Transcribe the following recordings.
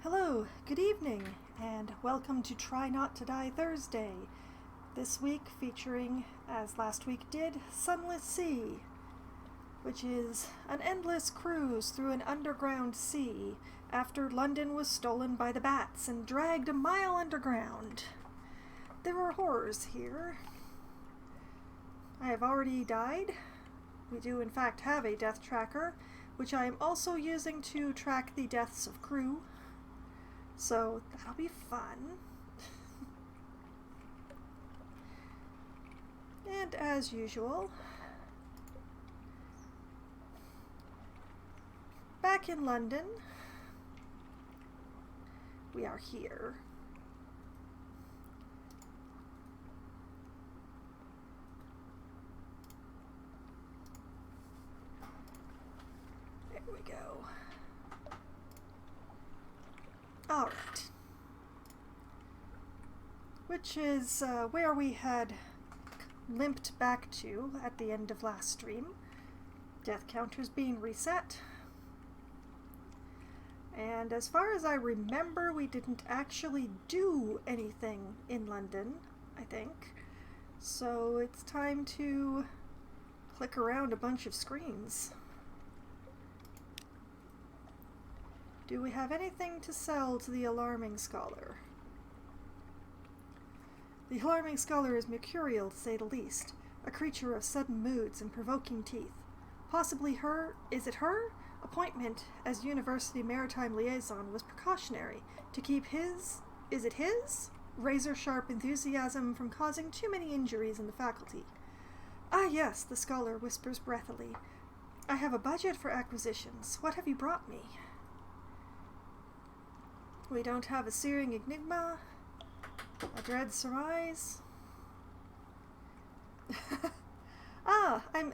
Hello, good evening, and welcome to Try Not to Die Thursday. This week featuring, as last week did, Sunless Sea, which is an endless cruise through an underground sea after London was stolen by the bats and dragged a mile underground. There are horrors here. I have already died. We do in fact have a death tracker, which I am also using to track the deaths of crew. So that'll be fun. And as usual, back in London, we are here. There we go. All right. Which is where we had limped back to at the end of last stream. Death counters being reset. And as far as I remember, we didn't actually do anything in London, I think. So it's time to click around a bunch of screens. Do we have anything to sell to the Alarming Scholar? The Alarming Scholar is mercurial, to say the least, a creature of sudden moods and provoking teeth. Possibly her, is it her? Appointment as University Maritime Liaison was precautionary to keep his, is it his? Razor-sharp enthusiasm from causing too many injuries in the faculty. Ah yes, the Scholar whispers breathily. I have a budget for acquisitions. What have you brought me? We don't have a searing enigma, a dread surmise.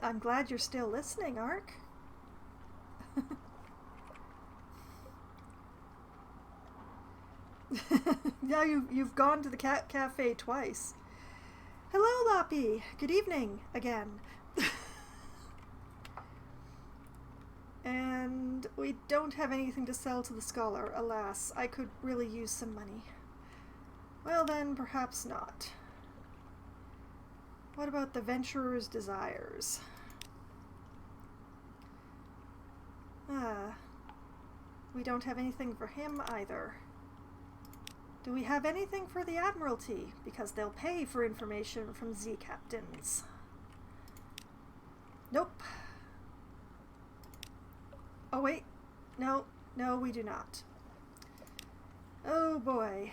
I'm glad you're still listening, Ark. Yeah, you've gone to the cat cafe twice. Hello, Loppy. Good evening again. And we don't have anything to sell to the Scholar, alas. I could really use some money. Well then, perhaps not. What about the Venturer's Desires? We don't have anything for him either. Do we have anything for the Admiralty? Because they'll pay for information from Z-Captains. Nope. Oh wait, no, we do not. Oh boy.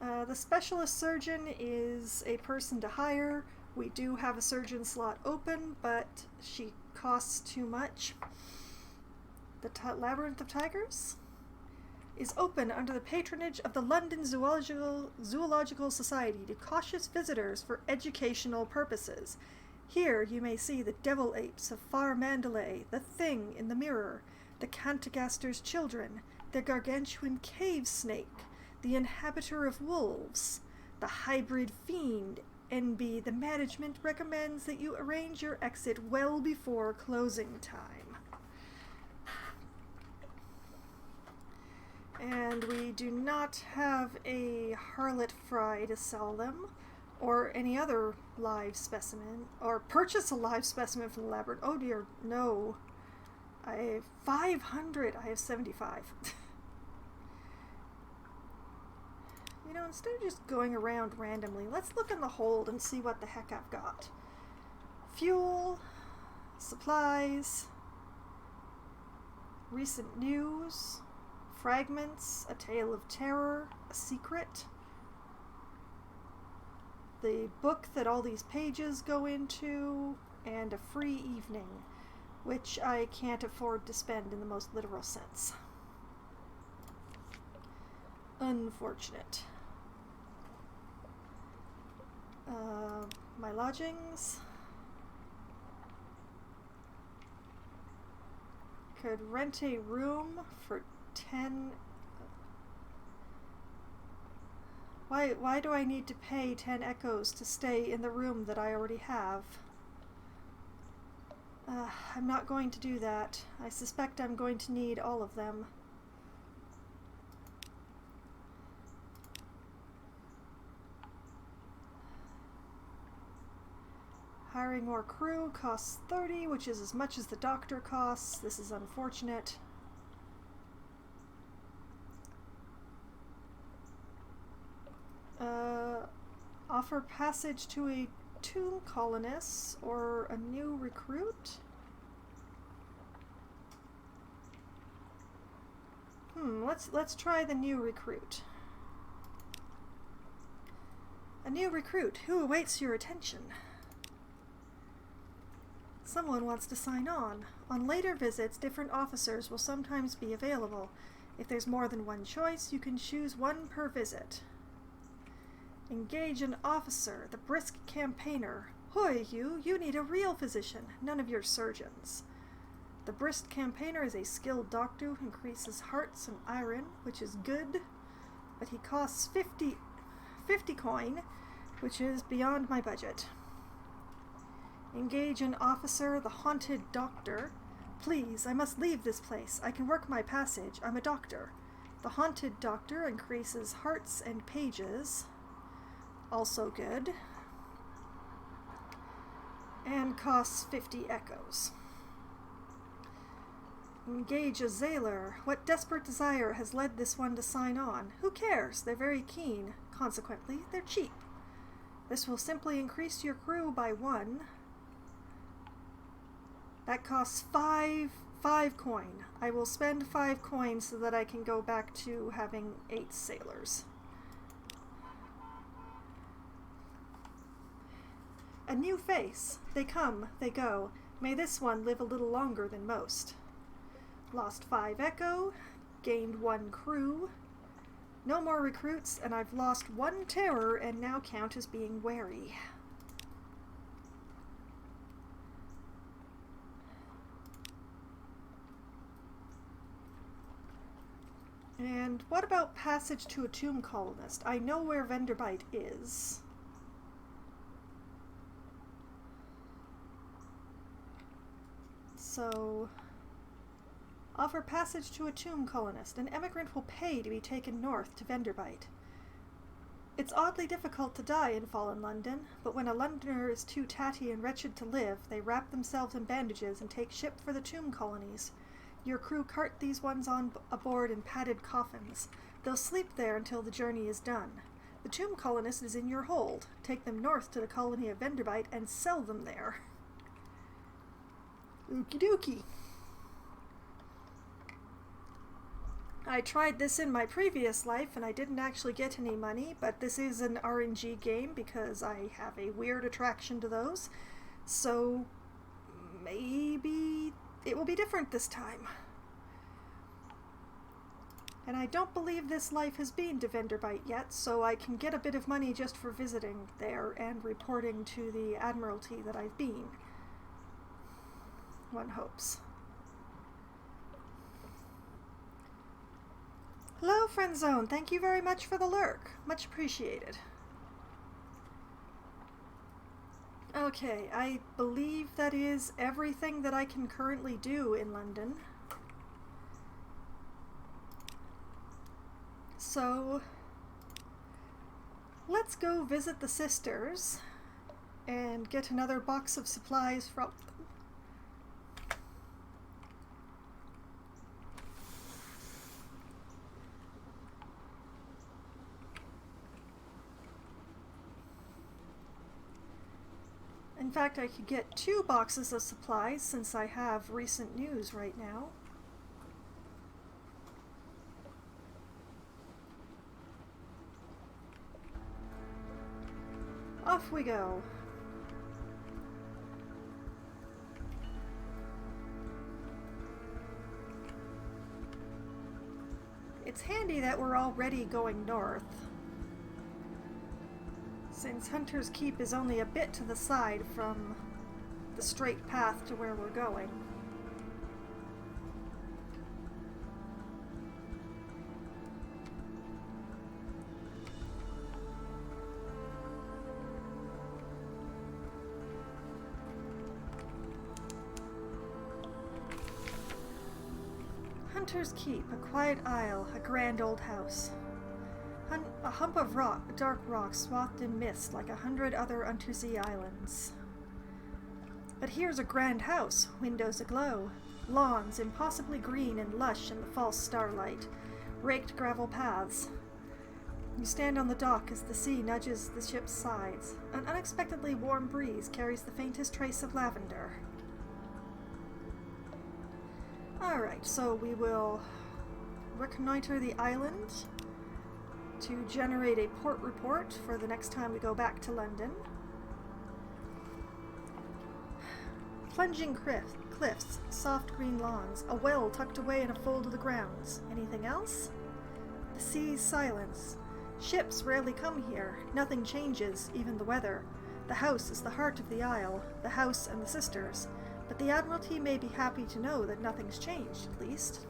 The Specialist Surgeon is a person to hire. We do have a surgeon slot open, but she costs too much. The Labyrinth of Tigers is open under the patronage of the London Zoological Society to cautious visitors for educational purposes. Here you may see the devil apes of Far Mandalay, the Thing in the Mirror, the Cantagastor's children, the gargantuan cave snake, the inhabitor of wolves, the hybrid fiend. NB, the management recommends that you arrange your exit well before closing time. And we do not have a harlot fry to sell them, or any other live specimen, or purchase a live specimen from the labyrinth. Oh dear, no. I have 500, I have 75. You know, instead of just going around randomly, let's look in the hold and see what the heck I've got. Fuel, supplies, recent news, fragments, a tale of terror, a secret, the book that all these pages go into, and a free evening, which I can't afford to spend in the most literal sense. Unfortunate. My lodgings. Could rent a room for 10. Why do I need to pay 10 echoes to stay in the room that I already have? I'm not going to do that. I suspect I'm going to need all of them. Hiring more crew costs 30, which is as much as the doctor costs. This is unfortunate. Offer passage to a tomb colonist or a new recruit? Let's try the new recruit. A new recruit who awaits your attention. Someone wants to sign on. On later visits, different officers will sometimes be available. If there's more than one choice, you can choose one per visit. Engage an officer, the brisk campaigner. Hoy, you need a real physician, none of your surgeons. The brisk campaigner is a skilled doctor who increases hearts and iron, which is good, but he costs 50 coin, which is beyond my budget. Engage an officer, the haunted doctor. Please, I must leave this place. I can work my passage. I'm a doctor. The haunted doctor increases hearts and pages. Also good. And costs 50 echoes. Engage a Zailer. What desperate desire has led this one to sign on? Who cares? They're very keen. Consequently, they're cheap. This will simply increase your crew by 1. That costs 5 coin. I will spend 5 coins so that I can go back to having 8 sailors. A new face. They come, they go. May this one live a little longer than most. Lost 5 echo, gained 1 crew. No more recruits, and I've lost 1 terror and now count as being wary. And what about passage to a tomb colonist? I know where Venderbite is. So, offer passage to a tomb colonist. An emigrant will pay to be taken north to Venderbite. It's oddly difficult to die in fallen London, but when a Londoner is too tatty and wretched to live, they wrap themselves in bandages and take ship for the tomb colonies. Your crew cart these ones on aboard in padded coffins. They'll sleep there until the journey is done. The tomb colonist is in your hold. Take them north to the colony of Venderbite and sell them there. Okie dokie. I tried this in my previous life and I didn't actually get any money, but this is an RNG game because I have a weird attraction to those. So maybe it will be different this time. And I don't believe this life has been to Venderbite yet, so I can get a bit of money just for visiting there and reporting to the Admiralty that I've been. One hopes. Hello, Friend Zone. Thank you very much for the lurk. Much appreciated. Okay, I believe that is everything that I can currently do in London. So, let's go visit the sisters and get another box of supplies from them. In fact, I could get 2 boxes of supplies since I have recent news right now. Off we go. It's handy that we're already going north, since Hunter's Keep is only a bit to the side from the straight path to where we're going. Hunter's Keep, a quiet isle, a grand old house. A hump of rock, dark rock swathed in mist like 100 other Untersea islands. But here's a grand house, windows aglow, lawns impossibly green and lush in the false starlight, raked gravel paths. You stand on the dock as the sea nudges the ship's sides. An unexpectedly warm breeze carries the faintest trace of lavender. Alright, so we will reconnoiter the island to generate a port report for the next time we go back to London. Plunging cliffs, soft green lawns, a well tucked away in a fold of the grounds. Anything else? The sea's silence. Ships rarely come here. Nothing changes, even the weather. The house is the heart of the isle, the house and the sisters. But the Admiralty may be happy to know that nothing's changed, at least.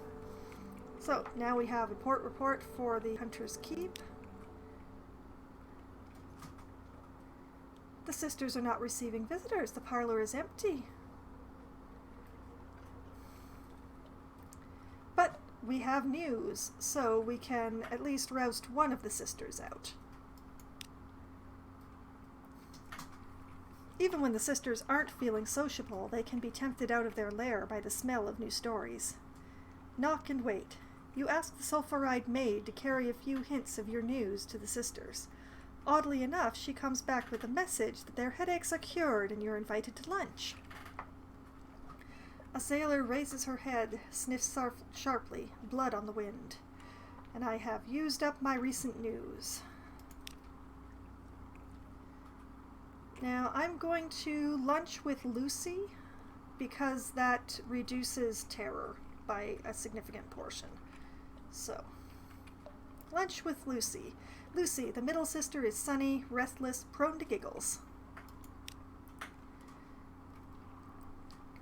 So, now we have a port report for the Hunter's Keep. The sisters are not receiving visitors. The parlor is empty. But we have news, so we can at least roust one of the sisters out. Even when the sisters aren't feeling sociable, they can be tempted out of their lair by the smell of new stories. Knock and wait. You ask the sulphur-eyed maid to carry a few hints of your news to the sisters. Oddly enough, she comes back with a message that their headaches are cured and you're invited to lunch. A sailor raises her head, sniffs sharply, blood on the wind. And I have used up my recent news. Now, I'm going to lunch with Lucy, because that reduces terror by a significant portion. So, lunch with Lucy. Lucy, the middle sister, is sunny, restless, prone to giggles.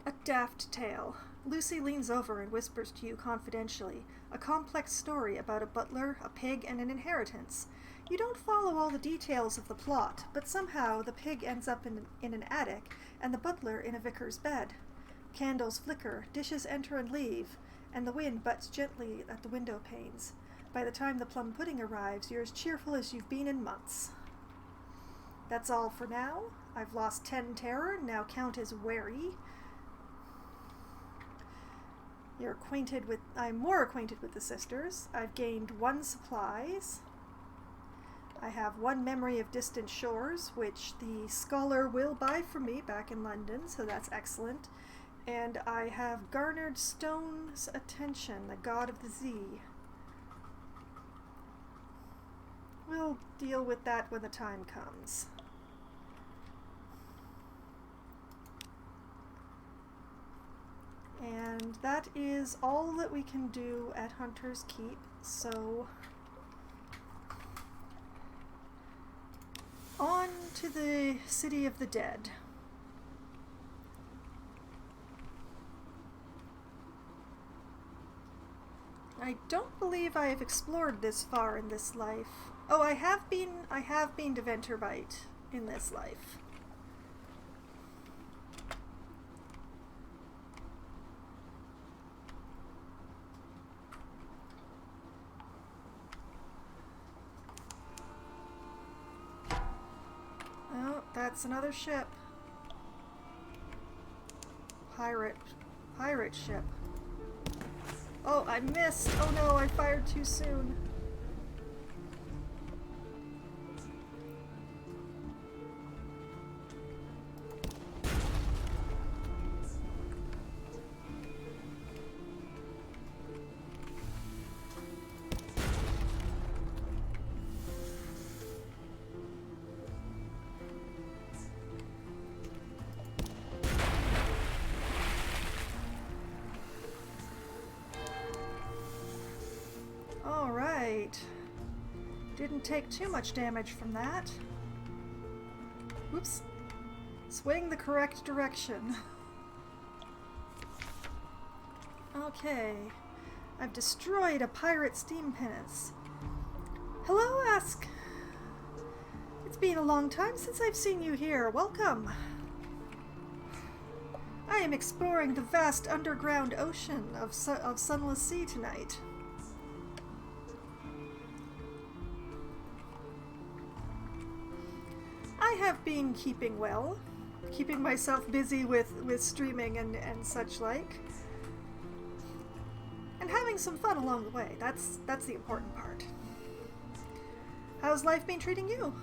A daft tale. Lucy leans over and whispers to you confidentially. A complex story about a butler, a pig, and an inheritance. You don't follow all the details of the plot, but somehow the pig ends up in an attic, and the butler in a vicar's bed. Candles flicker, dishes enter and leave, and the wind butts gently at the window panes. By the time the plum pudding arrives, you're as cheerful as you've been in months. That's all for now. I've lost 10 terror, now count as wary. I'm more acquainted with the sisters. I've gained 1 supplies. I have 1 memory of distant shores, which the scholar will buy from me back in London, so that's excellent. And I have garnered Stone's attention, the god of the sea. We'll deal with that when the time comes. And that is all that we can do at Hunter's Keep, so on to the City of the Dead. I don't believe I have explored this far in this life. Oh, I have been to Venturbite in this life. Oh, that's another ship. Pirate ship. Oh, I missed! Oh no, I fired too soon. Didn't take too much damage from that. Oops. Swing the correct direction. Okay. I've destroyed a pirate steam pinnace. Hello, Ask. It's been a long time since I've seen you here. Welcome. I am exploring the vast underground ocean of Sunless Sea tonight. I have been keeping well. keeping myself busy with streaming and such like. And having some fun along the way. That's the important part. How's life been treating you?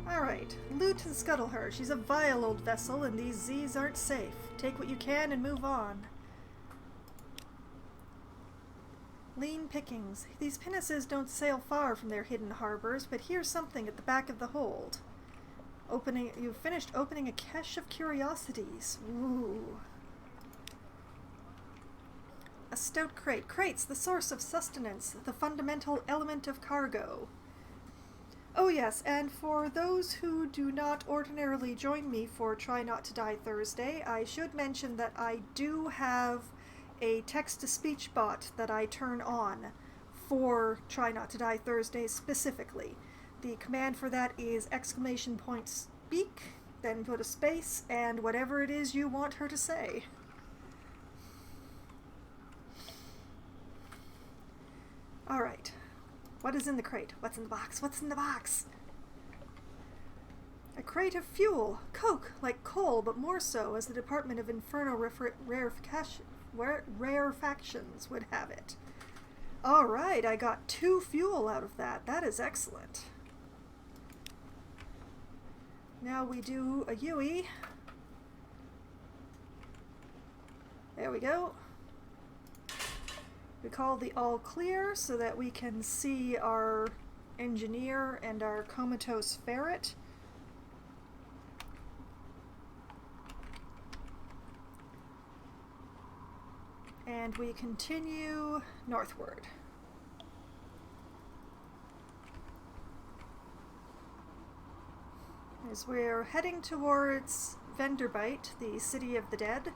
Alright, loot and scuttle her. She's a vile old vessel, and these Z's aren't safe. Take what you can and move on. Lean pickings. These pinnaces don't sail far from their hidden harbors, but here's something at the back of the hold. You've finished opening a cache of curiosities. Ooh. A stout crate. Crates, the source of sustenance, the fundamental element of cargo. Oh yes, and for those who do not ordinarily join me for Try Not to Die Thursday, I should mention that I do have a text-to-speech bot that I turn on for Try Not to Die Thursday specifically. The command for that is !speak, then put a space, and whatever it is you want her to say. Alright. What is in the crate? What's in the box? What's in the box? A crate of fuel. Coke, like coal, but more so, as the Department of Infernal Rarefactions would have it. Alright, I got 2 fuel out of that. That is excellent. Now we do a Yui. There we go. We call the all clear so that we can see our engineer and our comatose ferret. And we continue northward. As we're heading towards Venderbite, the city of the dead.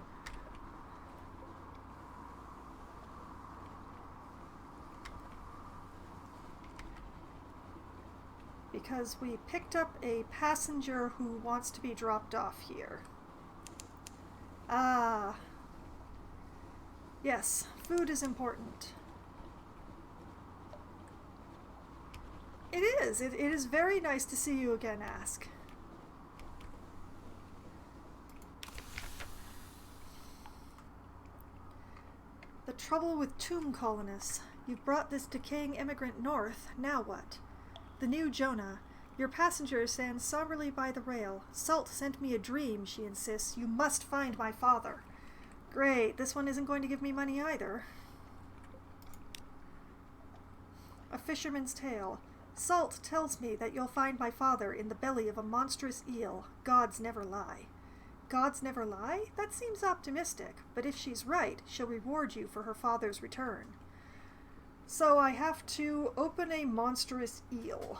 Because we picked up a passenger who wants to be dropped off here. Ah. Yes, food is important. It is. It is very nice to see you again, Ask. The trouble with tomb colonists. You've brought this decaying immigrant north. Now what? The new Jonah. Your passenger stands somberly by the rail. Salt sent me a dream, she insists. You must find my father. Great, this one isn't going to give me money either. A fisherman's tale. Salt tells me that you'll find my father in the belly of a monstrous eel. Gods never lie. Gods never lie? That seems optimistic, but if she's right, she'll reward you for her father's return. So I have to open a monstrous eel.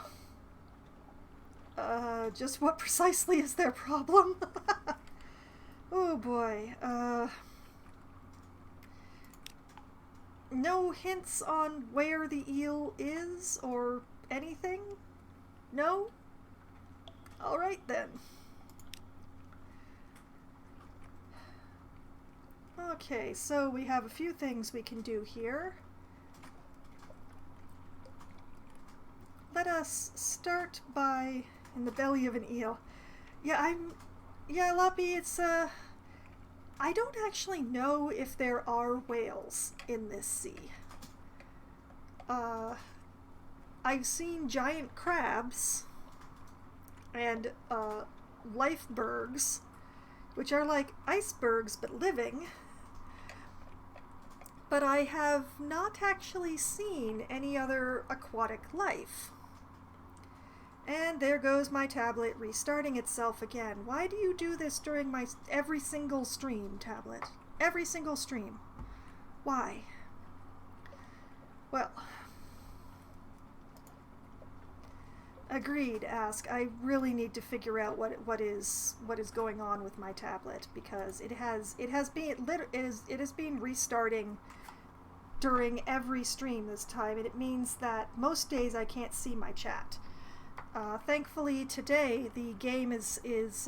Just what precisely is their problem? Oh boy. No hints on where the eel is or anything? No? Alright then. Okay, so we have a few things we can do here. Let us start by in the belly of an eel. Yeah, Lappy, it's, I don't actually know if there are whales in this sea. I've seen giant crabs and, lifebergs, which are like icebergs but living. But I have not actually seen any other aquatic life. And there goes my tablet restarting itself again. Why do you do this during my every single stream, tablet? Every single stream. Why? Well, agreed, Ask. I really need to figure out what is going on with my tablet, because it has been restarting during every stream this time, and it means that most days I can't see my chat. Thankfully today the game is it's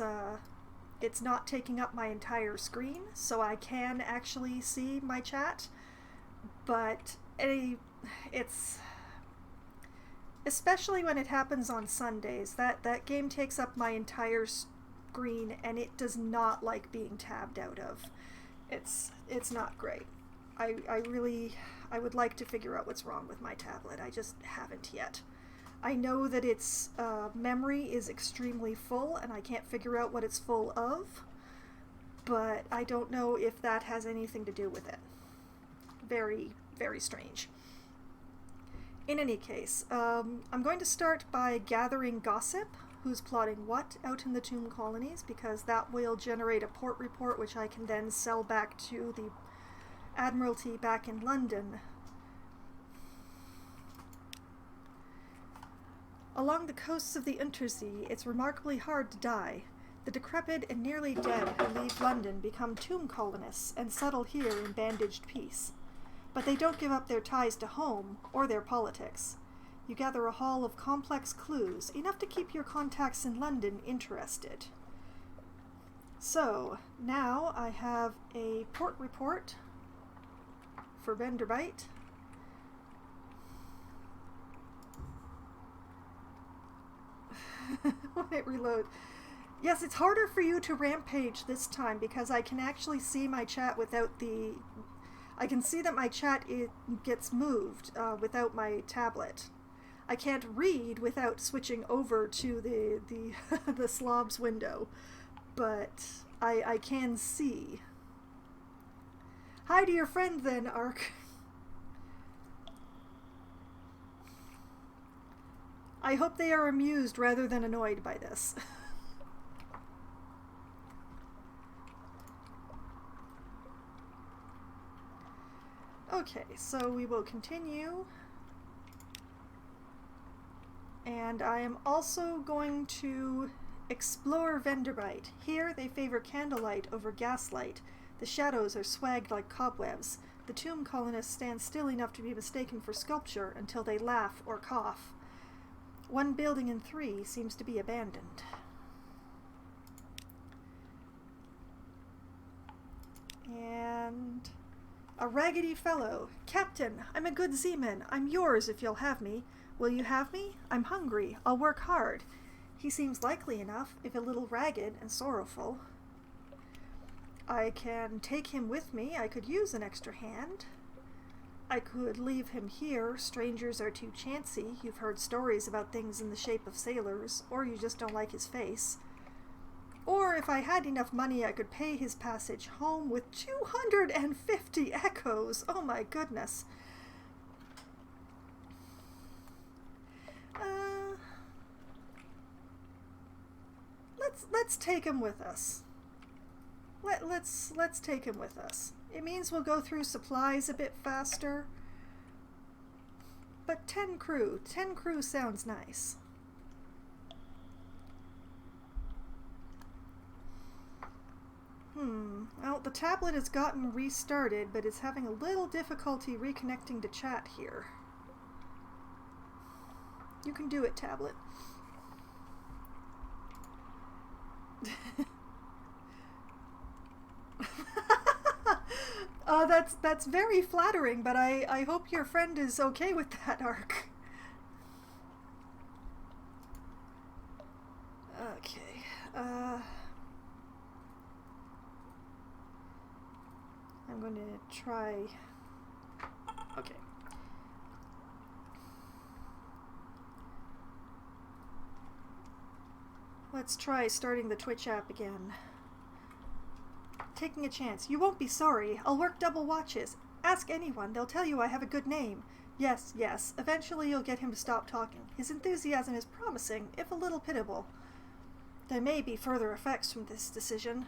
not taking up my entire screen, so I can actually see my chat, but it's Especially when it happens on Sundays. That game takes up my entire screen, and it does not like being tabbed out of. It's not great. I would like to figure out what's wrong with my tablet. I just haven't yet. I know that its memory is extremely full, and I can't figure out what it's full of, but I don't know if that has anything to do with it. Very, very strange. In any case, I'm going to start by gathering gossip, who's plotting what out in the tomb colonies, because that will generate a port report which I can then sell back to the Admiralty back in London. Along the coasts of the Untersee, it's remarkably hard to die. The decrepit and nearly dead who leave London become tomb colonists and settle here in bandaged peace. But they don't give up their ties to home or their politics. You gather a haul of complex clues, enough to keep your contacts in London interested. So, now I have a port report for Venderbite. When it reloads. Yes, it's harder for you to rampage this time because I can actually see my chat without the... I can see that my chat gets moved without my tablet. I can't read without switching over to the slobs window, but I can see. Hi to your friend then, Ark. I hope they are amused rather than annoyed by this. Okay, so we will continue. And I am also going to explore Venderbite. Here they favor candlelight over gaslight. The shadows are swagged like cobwebs. The tomb colonists stand still enough to be mistaken for sculpture until they laugh or cough. One building in 3 seems to be abandoned. And a raggedy fellow. Captain, I'm a good seaman. I'm yours if you'll have me. Will you have me? I'm hungry. I'll work hard. He seems likely enough, if a little ragged and sorrowful. I can take him with me. I could use an extra hand. I could leave him here. Strangers are too chancy. You've heard stories about things in the shape of sailors, or you just don't like his face. Or if I had enough money, I could pay his passage home with 250 echoes. Oh my goodness. Let's take him with us. Let's take him with us. It means we'll go through supplies a bit faster. But 10 crew sounds nice. Well, the tablet has gotten restarted, but it's having a little difficulty reconnecting to chat here. You can do it, tablet. That's very flattering, but I hope your friend is okay with that, Ark. Okay. I'm going to try... Okay. Let's try starting the Twitch app again. Taking a chance. You won't be sorry. I'll work double watches. Ask anyone. They'll tell you I have a good name. Yes, yes. Eventually you'll get him to stop talking. His enthusiasm is promising, if a little pitiable. There may be further effects from this decision.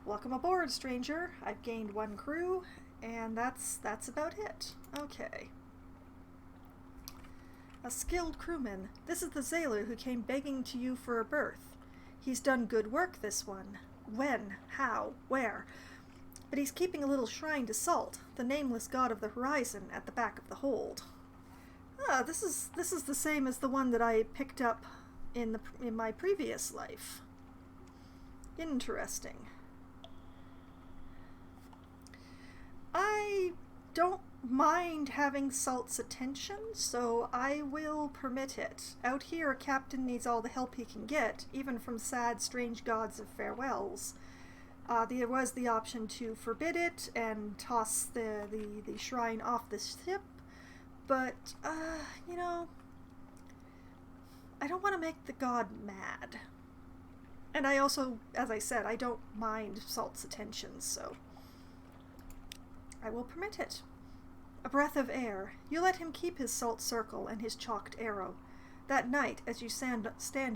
Welcome aboard, stranger. I've gained 1 crew, and that's about it. Okay. A skilled crewman. This is the sailor who came begging to you for a berth. He's done good work, this one. When? How? Where? But he's keeping a little shrine to Salt, the nameless god of the horizon, at the back of the hold. Ah, this is the same as the one that I picked up in my previous life. Interesting. I don't mind having Salt's attention, so I will permit it. Out here, Captain needs all the help he can get, even from sad, strange gods of farewells. There was the option to forbid it and toss the shrine off the ship, but, you know, I don't want to make the god mad. And I also, as I said, I don't mind Salt's attention, so I will permit it. A breath of air. You let him keep his salt circle and his chalked arrow. That night, as you stand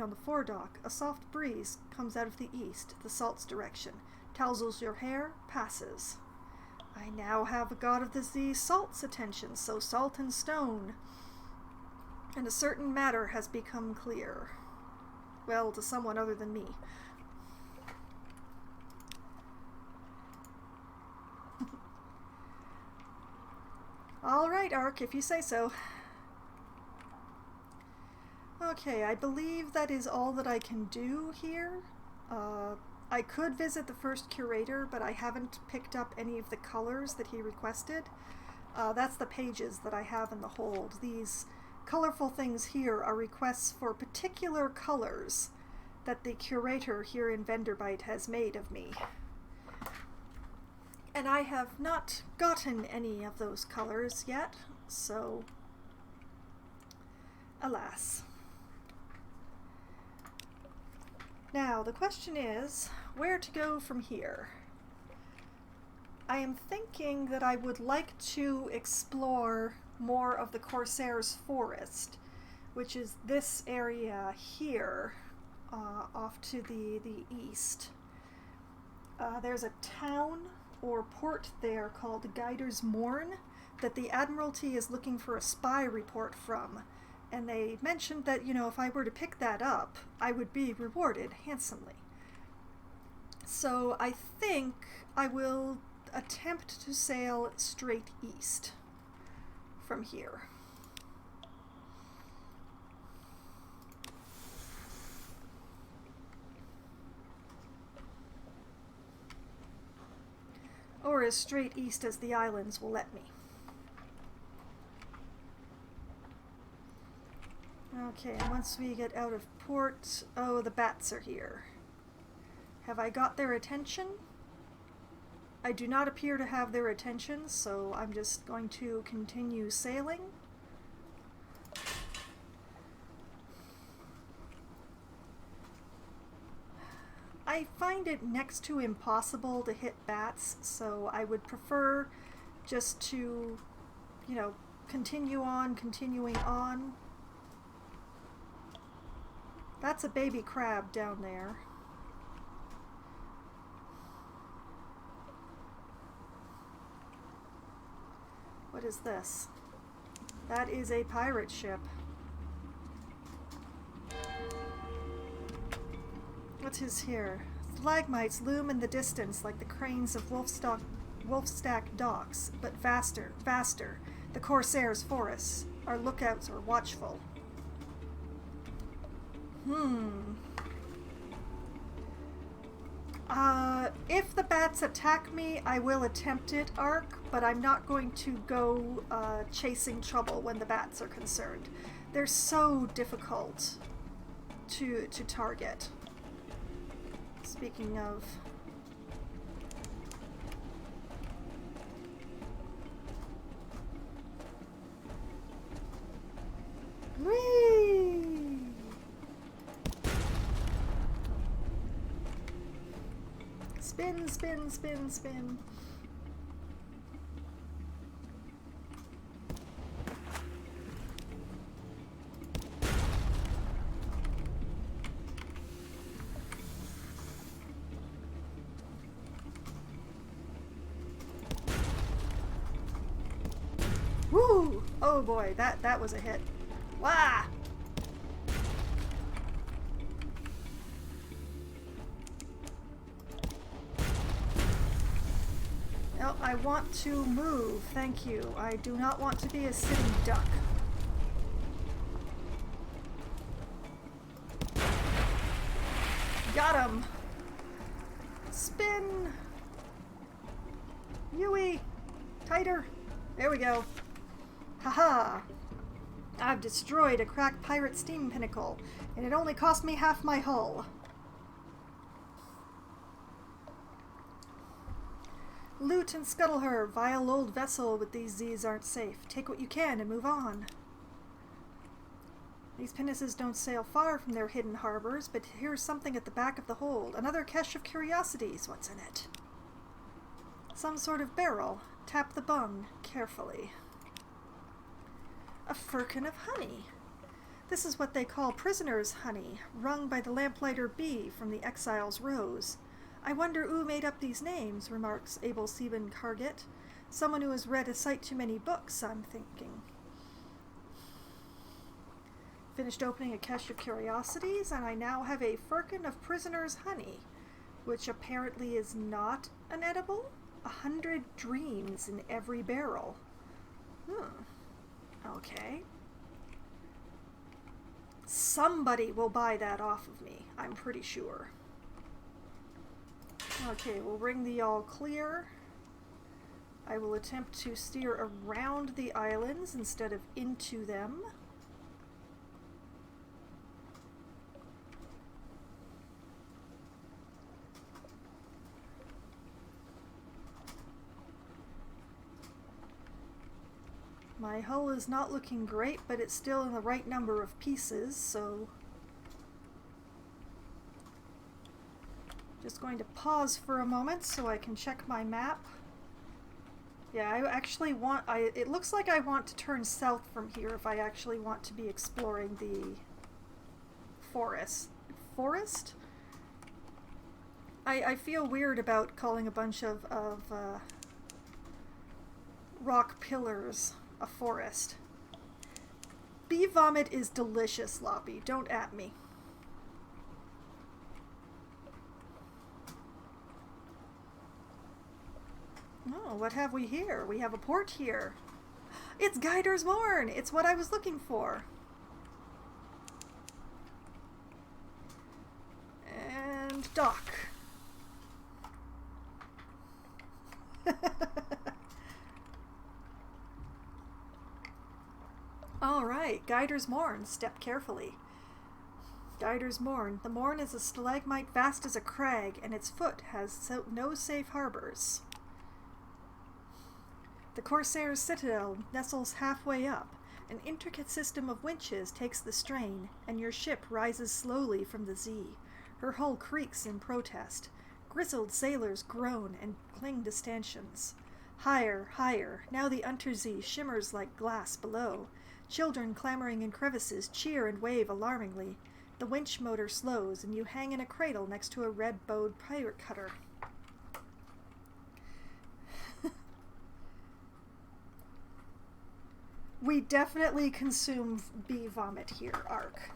on the foredock, a soft breeze comes out of the east, the salt's direction, tousles your hair, passes. I now have a god of the sea Salt's attention, so salt and stone. And a certain matter has become clear. Well, to someone other than me. All right, Ark, if you say so. Okay, I believe that is all that I can do here. I could visit the first curator, but I haven't picked up any of the colors that he requested. That's the pages that I have in the hold. These colorful things here are requests for particular colors that the curator here in Venderbite has made of me. And I have not gotten any of those colors yet, so alas. Now, the question is, where to go from here? I am thinking that I would like to explore more of the Corsair's Forest, which is this area here, off to the east. There's a town or port there called Guider's Morn that the Admiralty is looking for a spy report from. And they mentioned that, you know, if I were to pick that up, I would be rewarded handsomely. So I think I will attempt to sail straight east from here. Or as straight east as the islands will let me. Okay, and once we get out of port, oh, the bats are here. Have I got their attention? I do not appear to have their attention, so I'm just going to continue sailing. I find it next to impossible to hit bats, so I would prefer just to, you know, continuing on. That's a baby crab down there. What is this? That is a pirate ship. What is here? Stalagmites loom in the distance like the cranes of Wolfstack docks, but vaster. The Corsair's forests. Our lookouts are watchful. If the bats attack me, I will attempt it, Ark, but I'm not going to go chasing trouble when the bats are concerned. They're so difficult to target. Speaking of... Whee! Spin, spin, spin, spin. Woo! Oh boy, that was a hit. Wah! No, I want to move, thank you. I do not want to be a sitting duck. Got him! Spin! Yui! Tighter! There we go. Haha! I've destroyed a cracked pirate steam pinnacle, and it only cost me half my hull. Loot and scuttle her, vile old vessel with these Z's aren't safe. Take what you can and move on. These pinnaces don't sail far from their hidden harbors, but here's something at the back of the hold. Another cache of curiosities. What's in it? Some sort of barrel. Tap the bung carefully. A firkin of honey. This is what they call prisoner's honey, wrung by the lamplighter bee from the exile's rose. I wonder who made up these names, remarks Abel Sieben Carget. Someone who has read a sight too many books, I'm thinking. Finished opening a cache of curiosities, and I now have a firkin of prisoner's honey, which apparently is not an edible. 100 dreams in every barrel. Okay. Somebody will buy that off of me, I'm pretty sure. Okay, we'll ring the all clear. I will attempt to steer around the islands instead of into them. My hull is not looking great, but it's still in the right number of pieces, so just going to pause for a moment so I can check my map. Yeah, I actually want, it looks like I want to turn south from here if I actually want to be exploring the forest. I feel weird about calling a bunch of rock pillars a forest. Bee vomit is delicious, Loppy. Don't at me. Oh, what have we here? We have a port here. It's Guider's Morn! It's what I was looking for. And dock. Alright, Guider's Morn. Step carefully. Guider's Morn. The Morn is a stalagmite vast as a crag, and its foot has no safe harbors. The Corsair's citadel nestles halfway up. An intricate system of winches takes the strain, and your ship rises slowly from the Z. Her hull creaks in protest. Grizzled sailors groan and cling to stanchions. Higher, higher. Now the Untersee shimmers like glass below. Children clamoring in crevices cheer and wave alarmingly. The winch motor slows, and you hang in a cradle next to a red-bowed pirate cutter. We definitely consume bee vomit here, Ark.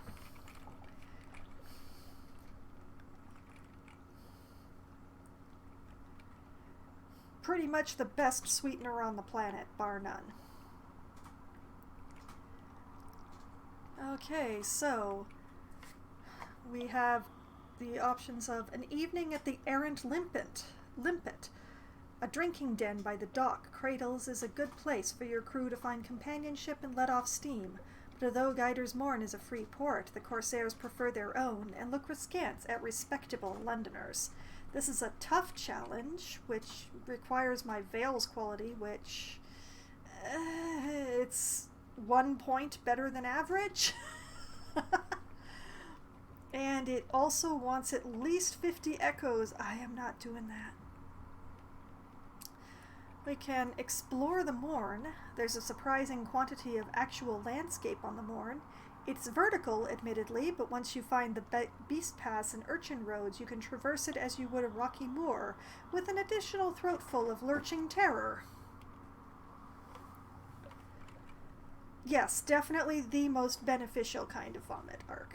Pretty much the best sweetener on the planet, bar none. Okay, so we have the options of an evening at the Errant Limpet. A drinking den by the dock cradles is a good place for your crew to find companionship and let off steam, but although Guider's Morn is a free port, the Corsairs prefer their own and look askance at respectable Londoners. This is a tough challenge, which requires my Veils quality, which it's 1 point better than average. And it also wants at least 50 echoes. I am not doing that. We can explore the Morn. There's a surprising quantity of actual landscape on the Morn. It's vertical, admittedly, but once you find the Beast Pass and Urchin Roads, you can traverse it as you would a rocky moor, with an additional throatful of lurching terror. Yes, definitely the most beneficial kind of vomit, Ark.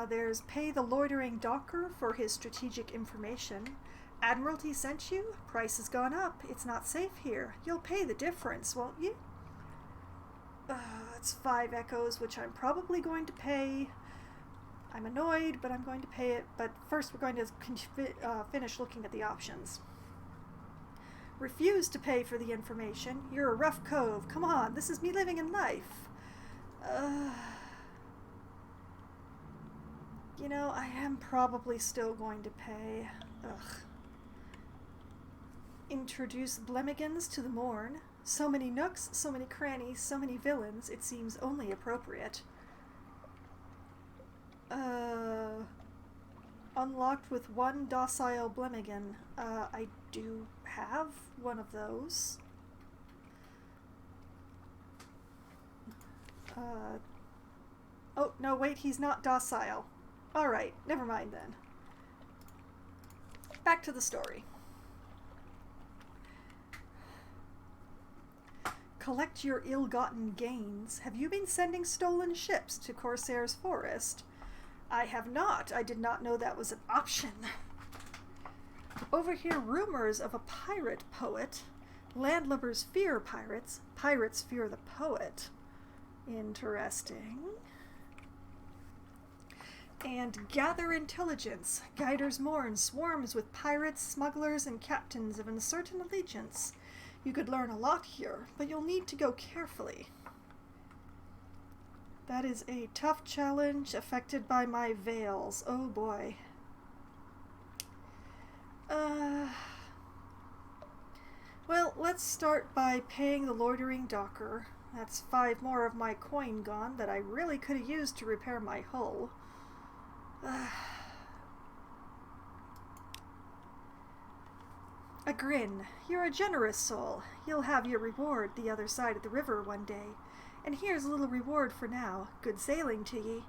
There's Pay the Loitering Docker for his strategic information. Admiralty sent you? Price has gone up. It's not safe here. You'll pay the difference, won't you? It's 5 echoes, which I'm probably going to pay. I'm annoyed, but I'm going to pay it. But first we're going to finish looking at the options. refuse to pay for the information. You're a rough cove. Come on, this is me living in life. You know, I am probably still going to pay. Ugh. Introduce Blemigans to the Morn. So many nooks, so many crannies, so many villains, it seems only appropriate. Unlocked with one docile Blemigan. I do have one of those. Oh, no, wait, he's not docile. Alright, never mind then. Back to the story. Collect your ill-gotten gains. Have you been sending stolen ships to Corsair's Forest? I have not. I did not know that was an option. Overhear rumors of a pirate poet. Landlubbers fear pirates. Pirates fear the poet. Interesting. And gather intelligence. Guider's Morn swarms with pirates, smugglers, and captains of uncertain allegiance. You could learn a lot here, but you'll need to go carefully. That is a tough challenge affected by my veils. Oh boy. Well, let's start by paying the loitering docker. That's 5 more of my coin gone that I really could have used to repair my hull. A grin. You're a generous soul. You'll have your reward the other side of the river one day. And here's a little reward for now. Good sailing to ye.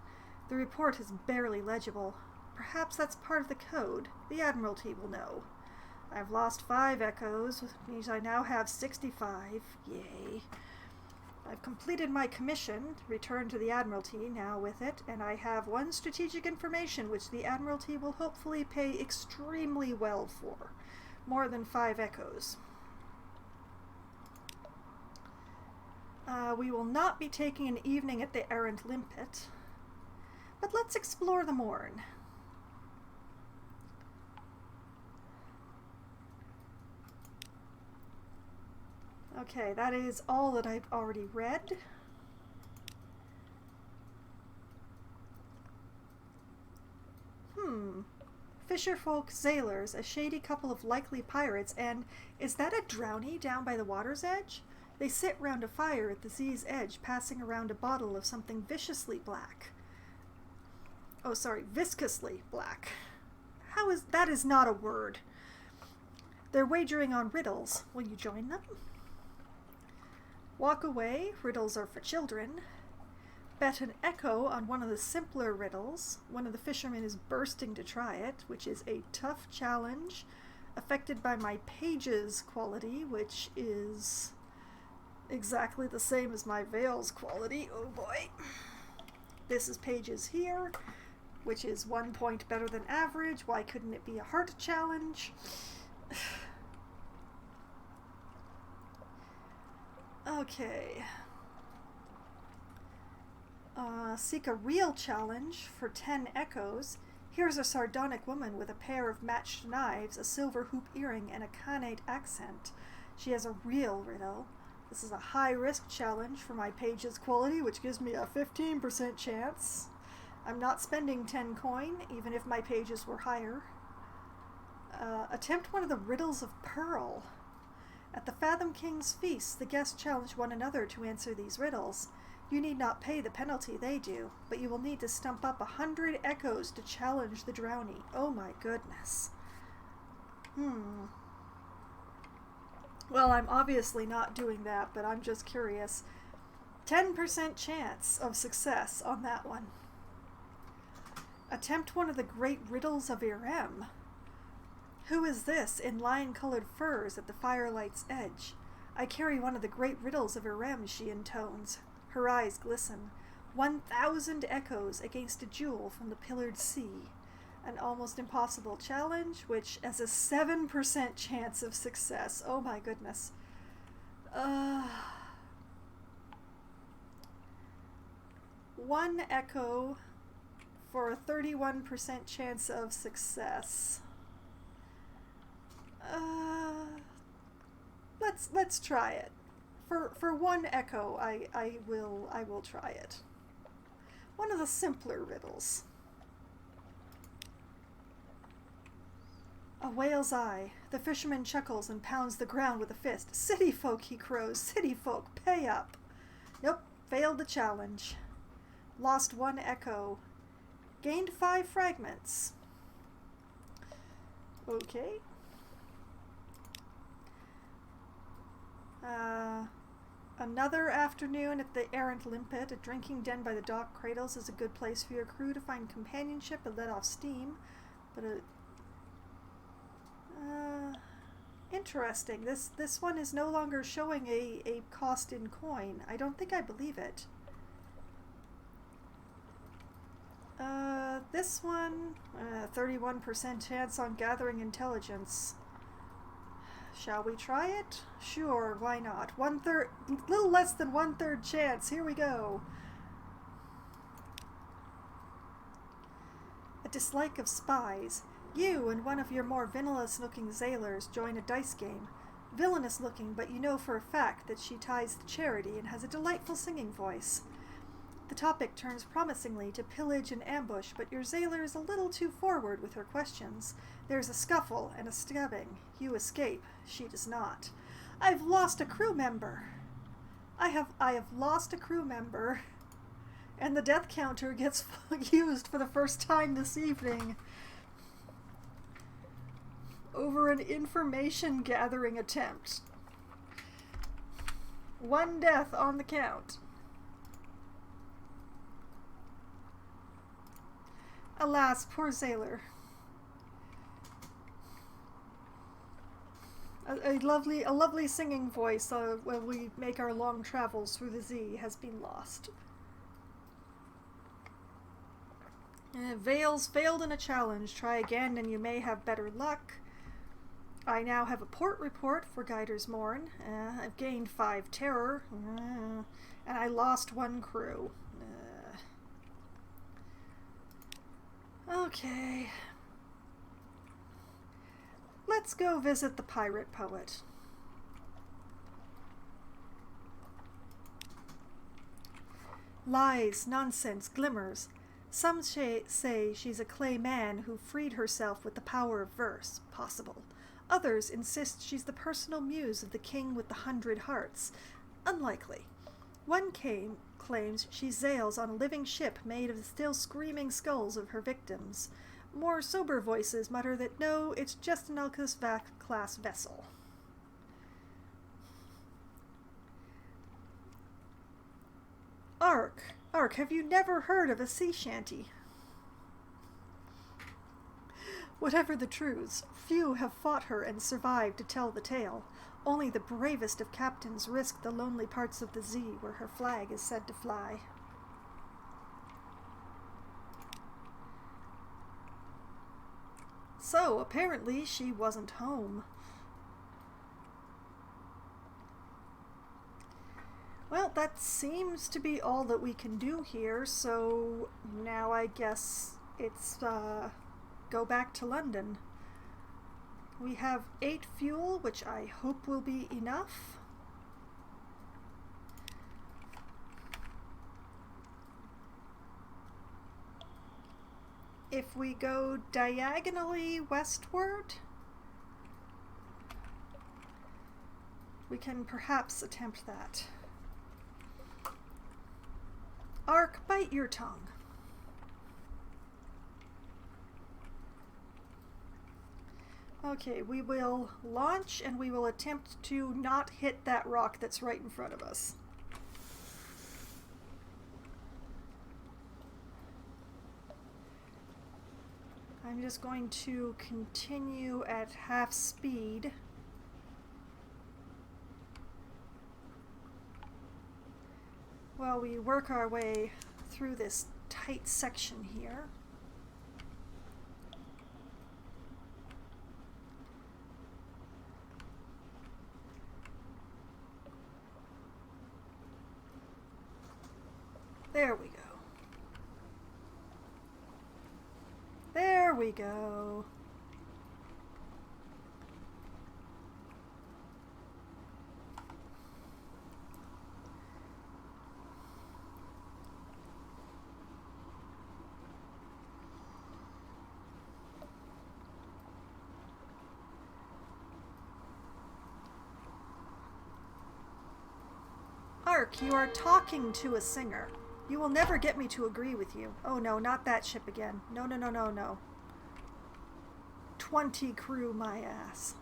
The report is barely legible. Perhaps that's part of the code. The Admiralty will know. I've lost 5 echoes, which means I now have 65. Yay. I've completed my commission, returned to the Admiralty now with it, and I have 1 strategic information which the Admiralty will hopefully pay extremely well for. More than 5 echoes. We will not be taking an evening at the Errant Limpet, but let's explore the Morn. Okay, that is all that I've already read. Fisherfolk, sailors, a shady couple of likely pirates, and is that a drowny down by the water's edge? They sit round a fire at the sea's edge, passing around a bottle of something viciously black. Oh, sorry, viscously black. That is not a word. They're wagering on riddles. Will you join them? Walk away. Riddles are for children. Bet an echo on one of the simpler riddles. One of the fishermen is bursting to try it, which is a tough challenge, affected by my pages quality, which is exactly the same as my veils quality. Oh boy. This is pages here, which is 1 point better than average. Why couldn't it be a heart challenge? Okay. Seek a real challenge for 10 echoes. Here's a sardonic woman with a pair of matched knives, a silver hoop earring, and a Khanate accent. She has a real riddle. This is a high-risk challenge for my pages quality, which gives me a 15% chance. I'm not spending 10 coin, even if my pages were higher. Attempt one of the riddles of Pearl. At the Fathom King's feast, the guests challenge one another to answer these riddles. You need not pay the penalty they do, but you will need to stump up 100 echoes to challenge the drowny. Oh my goodness. Well, I'm obviously not doing that, but I'm just curious. 10% chance of success on that one. Attempt one of the great riddles of Irem. Who is this in lion-colored furs at the firelight's edge? I carry one of the great riddles of Irem, she intones. Her eyes glisten. 1,000 echoes against a jewel from the pillared sea. An almost impossible challenge, which has a 7% chance of success. Oh my goodness. 1 echo for a 31% chance of success. let's try it. For one echo, I will try it. One of the simpler riddles. A whale's eye. The fisherman chuckles and pounds the ground with a fist. City folk, he crows. City folk, pay up. Nope, failed the challenge. Lost 1 echo. Gained 5 fragments. Okay. Another afternoon at the Errant Limpet, a drinking den by the dock cradles, is a good place for your crew to find companionship and let off steam. But interesting. This one is no longer showing a cost in coin. I don't think I believe it. This one, 31% chance on gathering intelligence. Shall we try it? Sure, why not? 1/3, little less than 1/3 chance. Here we go. A dislike of spies. You and one of your more villainous-looking sailors join a dice game. Villainous-looking, but you know for a fact that she ties to charity and has a delightful singing voice. The topic turns promisingly to pillage and ambush, but your sailor is a little too forward with her questions. There's a scuffle and a stabbing. You escape. She does not. I've lost a crew member. I have lost a crew member. And the death counter gets used for the first time this evening. Over an information gathering attempt. 1 death on the count. Alas, poor sailor. A lovely singing voice when we make our long travels through the Z has been lost. Vales failed in a challenge. Try again and you may have better luck. I now have a port report for Guider's Morn. I've gained 5 terror. And I lost 1 crew. Okay. Let's go visit the pirate poet. Lies, nonsense, glimmers. Some say she's a clay man who freed herself with the power of verse. Possible. Others insist she's the personal muse of the king with the 100 hearts. Unlikely. One claims she sails on a living ship made of the still screaming skulls of her victims. More sober voices mutter that no, it's just an Alcazvac-class vessel. Ark, have you never heard of a sea shanty? Whatever the truths, few have fought her and survived to tell the tale. Only the bravest of captains risk the lonely parts of the Z where her flag is said to fly. So, apparently she wasn't home. Well, that seems to be all that we can do here, so now I guess it's, go back to London. We have 8 fuel, which I hope will be enough. If we go diagonally westward, we can perhaps attempt that. Ark, bite your tongue. Okay, we will launch and we will attempt to not hit that rock that's right in front of us. I'm just going to continue at half speed. While we work our way through this tight section here. There we go. There we go. Mark, you are talking to a singer. You will never get me to agree with you. Oh no, not that ship again. No, no, no, no, no. 20 crew my ass.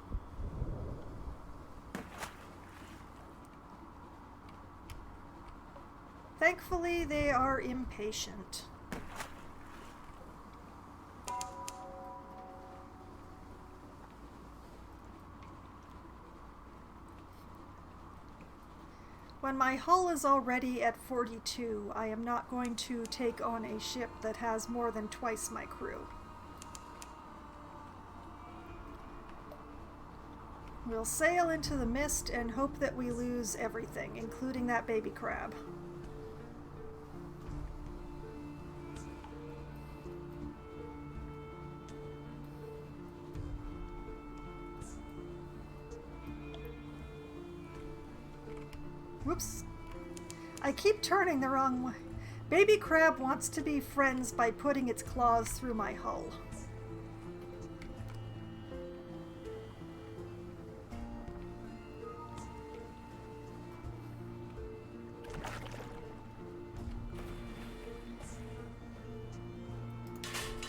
Thankfully, they are impatient. When my hull is already at 42, I am not going to take on a ship that has more than twice my crew. We'll sail into the mist and hope that we lose everything, including that baby crab. Whoops. I keep turning the wrong way. Baby crab wants to be friends by putting its claws through my hull.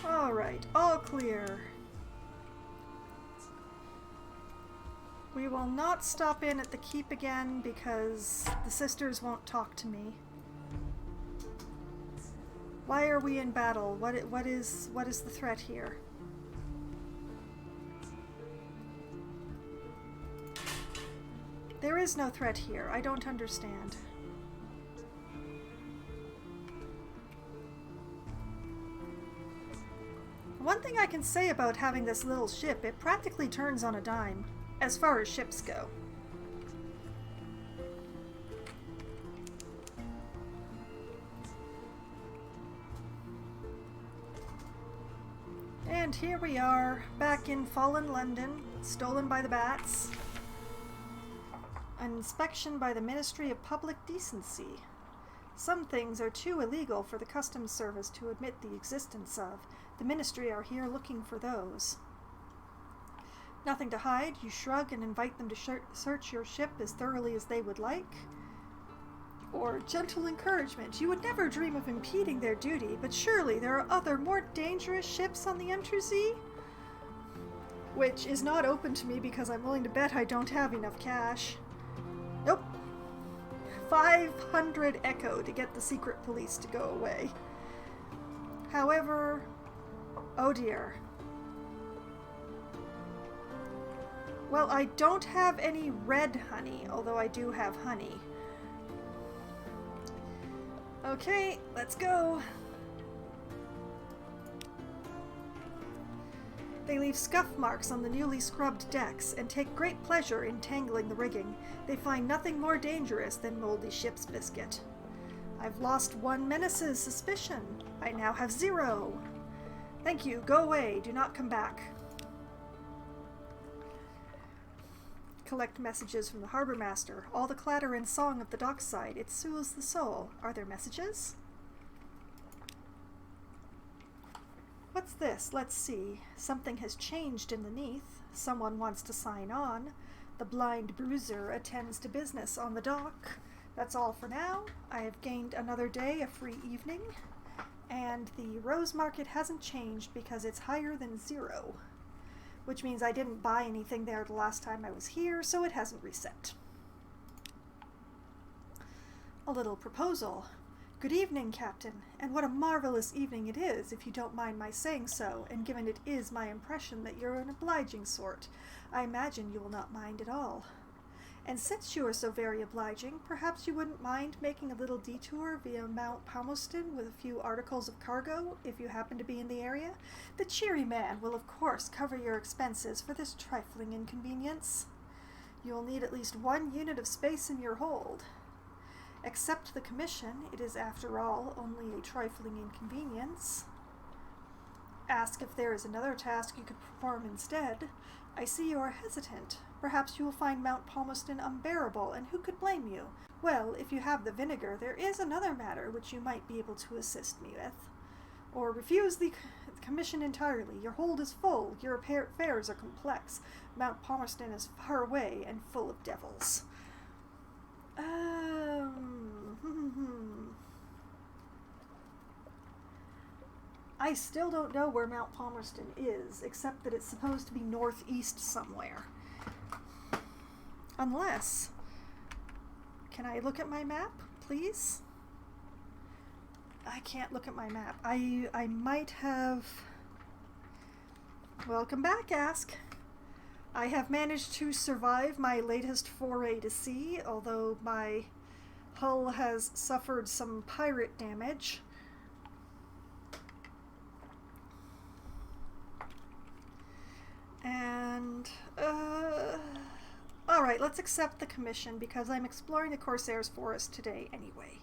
Alright, all clear. We will not stop in at the keep again because the sisters won't talk to me. Why are we in battle? What is the threat here? There is no threat here. I don't understand. One thing I can say about having this little ship, it practically turns on a dime. As far as ships go. And here we are, back in fallen London, stolen by the bats. An inspection by the Ministry of Public Decency. Some things are too illegal for the Customs Service to admit the existence of. The Ministry are here looking for those. Nothing to hide, you shrug and invite them to search your ship as thoroughly as they would like. Or gentle encouragement. You would never dream of impeding their duty, but surely there are other more dangerous ships on the Untersee? Which is not open to me because I'm willing to bet I don't have enough cash. Nope. 500 Echo to get the secret police to go away. However, oh dear. Well, I don't have any red honey, although I do have honey. Okay, let's go. They leave scuff marks on the newly scrubbed decks and take great pleasure in tangling the rigging. They find nothing more dangerous than moldy ship's biscuit. I've lost one menace's suspicion. I now have 0. Thank you, go away, do not come back. Collect messages from the harbor master. All the clatter and song of the dockside. It soothes the soul. Are there messages? What's this? Let's see. Something has changed in the Neath. Someone wants to sign on. The blind bruiser attends to business on the dock. That's all for now. I have gained another day, a free evening. And the rose market hasn't changed because it's higher than 0. Which means I didn't buy anything there the last time I was here, so it hasn't reset. A little proposal. Good evening, Captain, and what a marvelous evening it is, if you don't mind my saying so, and given it is my impression that you're an obliging sort, I imagine you will not mind at all. And since you are so very obliging, perhaps you wouldn't mind making a little detour via Mount Palmerston with a few articles of cargo, if you happen to be in the area? The cheery man will of course cover your expenses for this trifling inconvenience. You'll need at least 1 unit of space in your hold. Accept the commission, it is after all only a trifling inconvenience. Ask if there is another task you could perform instead. I see you are hesitant. Perhaps you will find Mount Palmerston unbearable, and who could blame you? Well, if you have the vinegar, there is another matter which you might be able to assist me with. Or refuse the commission entirely. Your hold is full, your affairs are complex. Mount Palmerston is far away and full of devils. I still don't know where Mount Palmerston is, except that it's supposed to be northeast somewhere. Unless... Can I look at my map, please? I can't look at my map. I might have... Welcome back, Ask. I have managed to survive my latest foray to sea, although my hull has suffered some pirate damage. And, alright, let's accept the commission because I'm exploring the Corsair's Forest today anyway.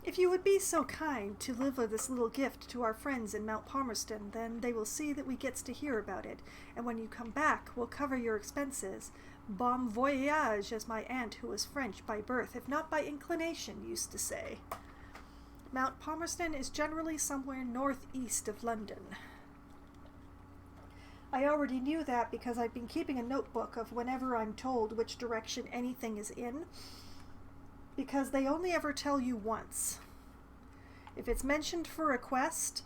If you would be so kind to deliver this little gift to our friends in Mount Palmerston, then they will see that we gets to hear about it, and when you come back, we'll cover your expenses. Bon voyage, as my aunt, who was French by birth, if not by inclination, used to say. Mount Palmerston is generally somewhere northeast of London. I already knew that because I've been keeping a notebook of whenever I'm told which direction anything is in, because they only ever tell you once. If it's mentioned for a quest,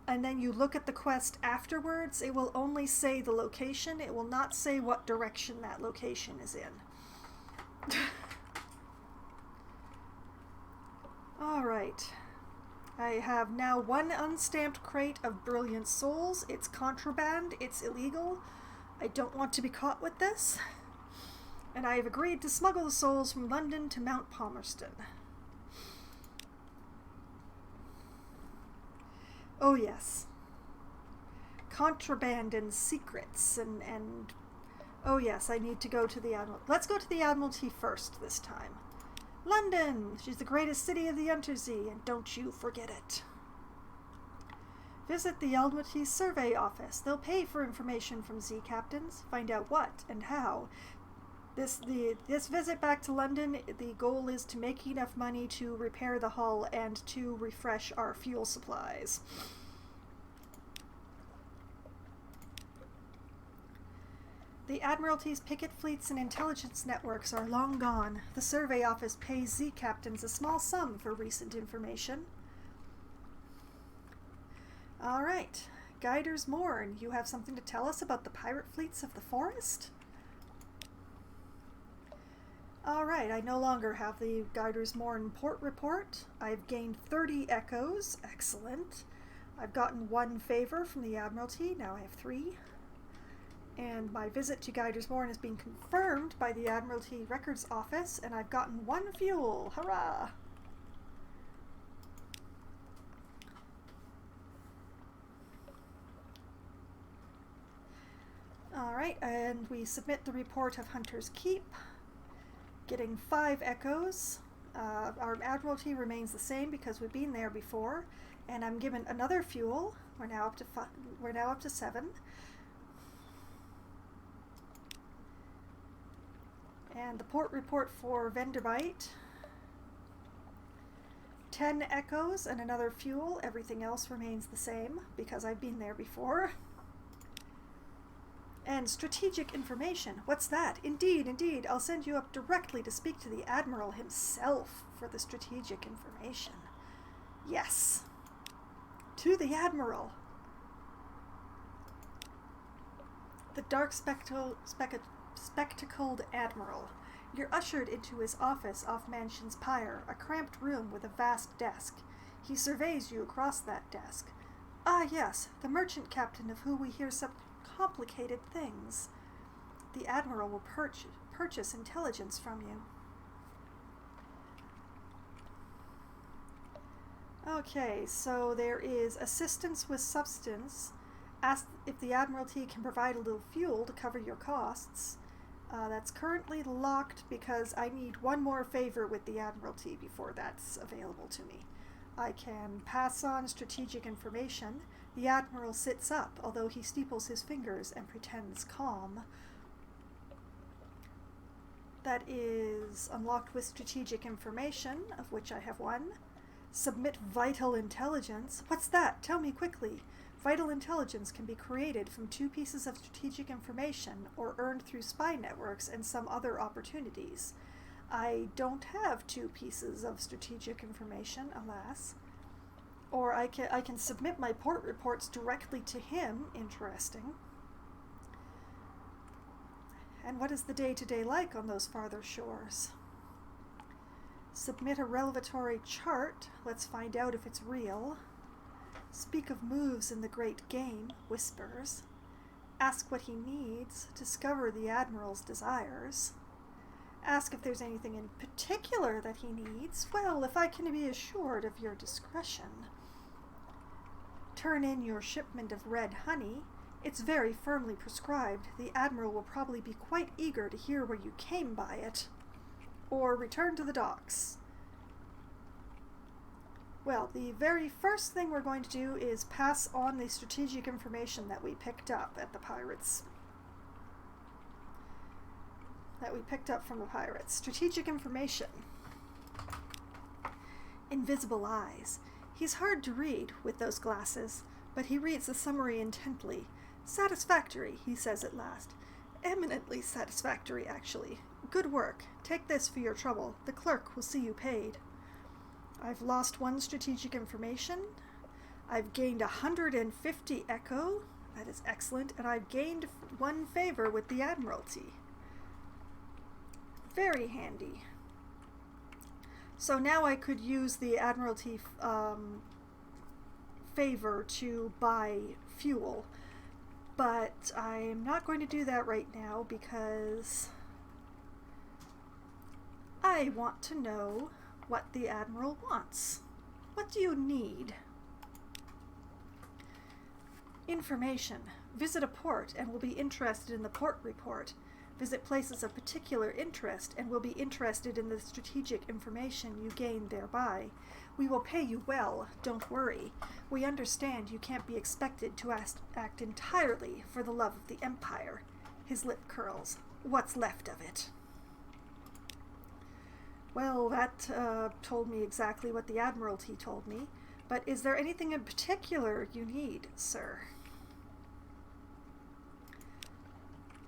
and then you look at the quest afterwards, it will only say the location. It will not say what direction that location is in. Alright. I have now one unstamped crate of Brilliant Souls. It's contraband. It's illegal. I don't want to be caught with this. And I have agreed to smuggle the souls from London to Mount Palmerston. Oh yes. Contraband and secrets and oh yes, I need to go to the Admiral. Let's go to the Admiralty first this time. London! She's the greatest city of the Untersea, and don't you forget it. Visit the Admiralty Survey Office. They'll pay for information from Z captains. Find out what and how. This visit back to London, the goal is to make enough money to repair the hull and to refresh our fuel supplies. The Admiralty's picket fleets and intelligence networks are long gone. The survey office pays Z captains a small sum for recent information. All right, Guiders Morn, you have something to tell us about the pirate fleets of the forest? Alright, I no longer have the Guiders Morn port report. I've gained 30 echoes. Excellent. I've gotten 1 favor from the Admiralty. Now I have 3. And my visit to Guiders Morn has been confirmed by the Admiralty Records Office, and I've gotten 1 fuel. Hurrah! Alright, and we submit the report of Hunter's Keep. Getting 5 echoes. Our Admiralty remains the same because we've been there before, and I'm given another fuel. We're now up to 7. And the port report for Venderbite. 10 echoes and another fuel. Everything else remains the same because I've been there before. And strategic information. What's that? Indeed, indeed. I'll send you up directly to speak to the Admiral himself for the strategic information. Yes. To the Admiral. The dark spectacled Admiral. You're ushered into his office off Mansion's Pyre, a cramped room with a vast desk. He surveys you across that desk. Ah, yes, the merchant captain of whom we hear such complicated things. The Admiral will purchase intelligence from you. Okay, so there is assistance with substance. Ask if the Admiralty can provide a little fuel to cover your costs. That's currently locked because I need 1 more favor with the Admiralty before that's available to me. I can pass on strategic information. The Admiral sits up, although he steeples his fingers and pretends calm. That is unlocked with strategic information, of which I have 1. Submit vital intelligence. What's that? Tell me quickly. Vital intelligence can be created from 2 pieces of strategic information or earned through spy networks and some other opportunities. I don't have 2 pieces of strategic information, alas. Or I can submit my port reports directly to him. Interesting. And what is the day-to-day like on those farther shores? Submit a revelatory chart. Let's find out if it's real. Speak of moves in the great game, whispers. Ask what he needs. Discover the Admiral's desires. Ask if there's anything in particular that he needs. Well, if I can be assured of your discretion. Turn in your shipment of red honey. It's very firmly prescribed. The Admiral will probably be quite eager to hear where you came by it. Or return to the docks. Well, the very first thing we're going to do is pass on the strategic information that we picked up at the pirates. From the pirates. Strategic information. Invisible eyes. He's hard to read with those glasses, but he reads the summary intently. Satisfactory, he says at last. Eminently satisfactory, actually. Good work. Take this for your trouble. The clerk will see you paid. I've lost 1 strategic information. I've gained 150 echo. That is excellent. And I've gained 1 favor with the Admiralty. Very handy. So now I could use the Admiralty favor to buy fuel. But I'm not going to do that right now because I want to know what the Admiral wants. What do you need? Information. Visit a port and will be interested in the port report. Visit places of particular interest and will be interested in the strategic information you gain thereby. We will pay you well, don't worry. We understand you can't be expected to act entirely for the love of the Empire. His lip curls. What's left of it? Well, that told me exactly what the Admiralty told me. But is there anything in particular you need, sir?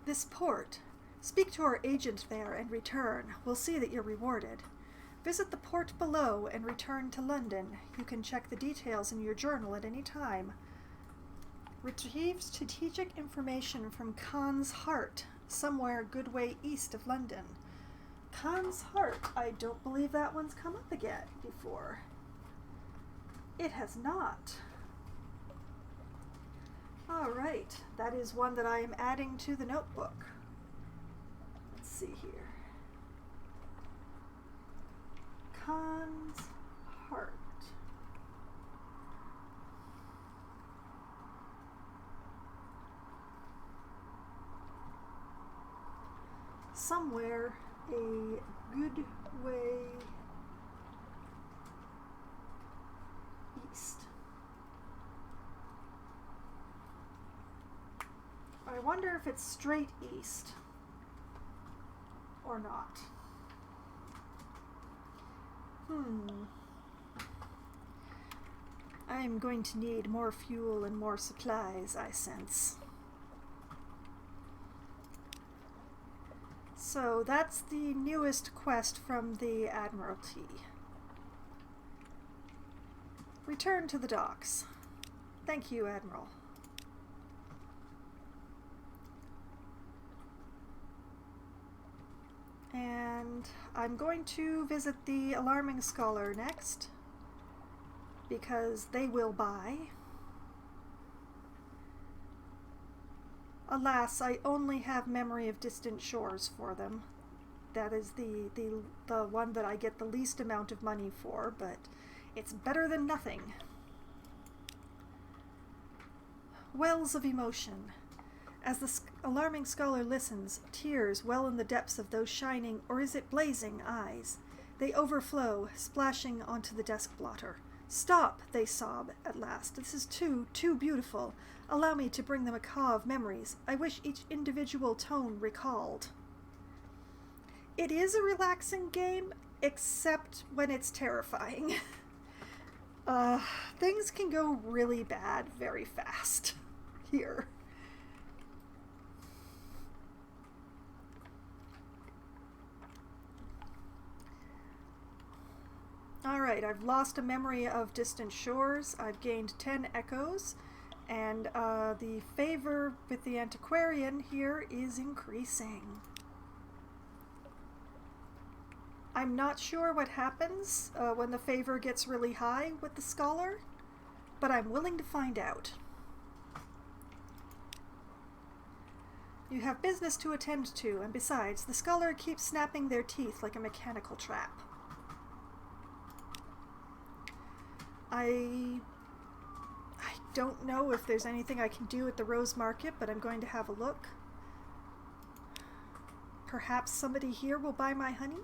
This port. Speak to our agent there and return. We'll see that you're rewarded. Visit the port below and return to London. You can check the details in your journal at any time. Retrieve strategic information from Khan's Heart, somewhere a good way east of London. Khan's Heart. I don't believe that one's come up again before. It has not. All right. That is one that I am adding to the notebook. Let's see here. Khan's Heart. Somewhere a good way east. I wonder if it's straight east or not. I'm going to need more fuel and more supplies, I sense. So that's the newest quest from the Admiralty. Return to the docks. Thank you, Admiral. And I'm going to visit the Alarming Scholar next, because they will buy. Alas, I only have Memory of Distant Shores for them. That is the one that I get the least amount of money for, but it's better than nothing. Wells of Emotion. As the Alarming Scholar listens, tears well in the depths of those shining, or is it blazing, eyes. They overflow, splashing onto the desk blotter. Stop, they sob at last. This is too beautiful. Allow me to bring the macaw of memories. I wish each individual tone recalled. It is a relaxing game, except when it's terrifying. Uh, things can go really bad very fast here. Alright, I've lost a memory of distant shores. I've gained 10 echoes. And the favor with the antiquarian here is increasing. I'm not sure what happens when the favor gets really high with the scholar, but I'm willing to find out. You have business to attend to, and besides, the scholar keeps snapping their teeth like a mechanical trap. I don't know if there's anything I can do at the Rose Market, but I'm going to have a look. Perhaps somebody here will buy my honey?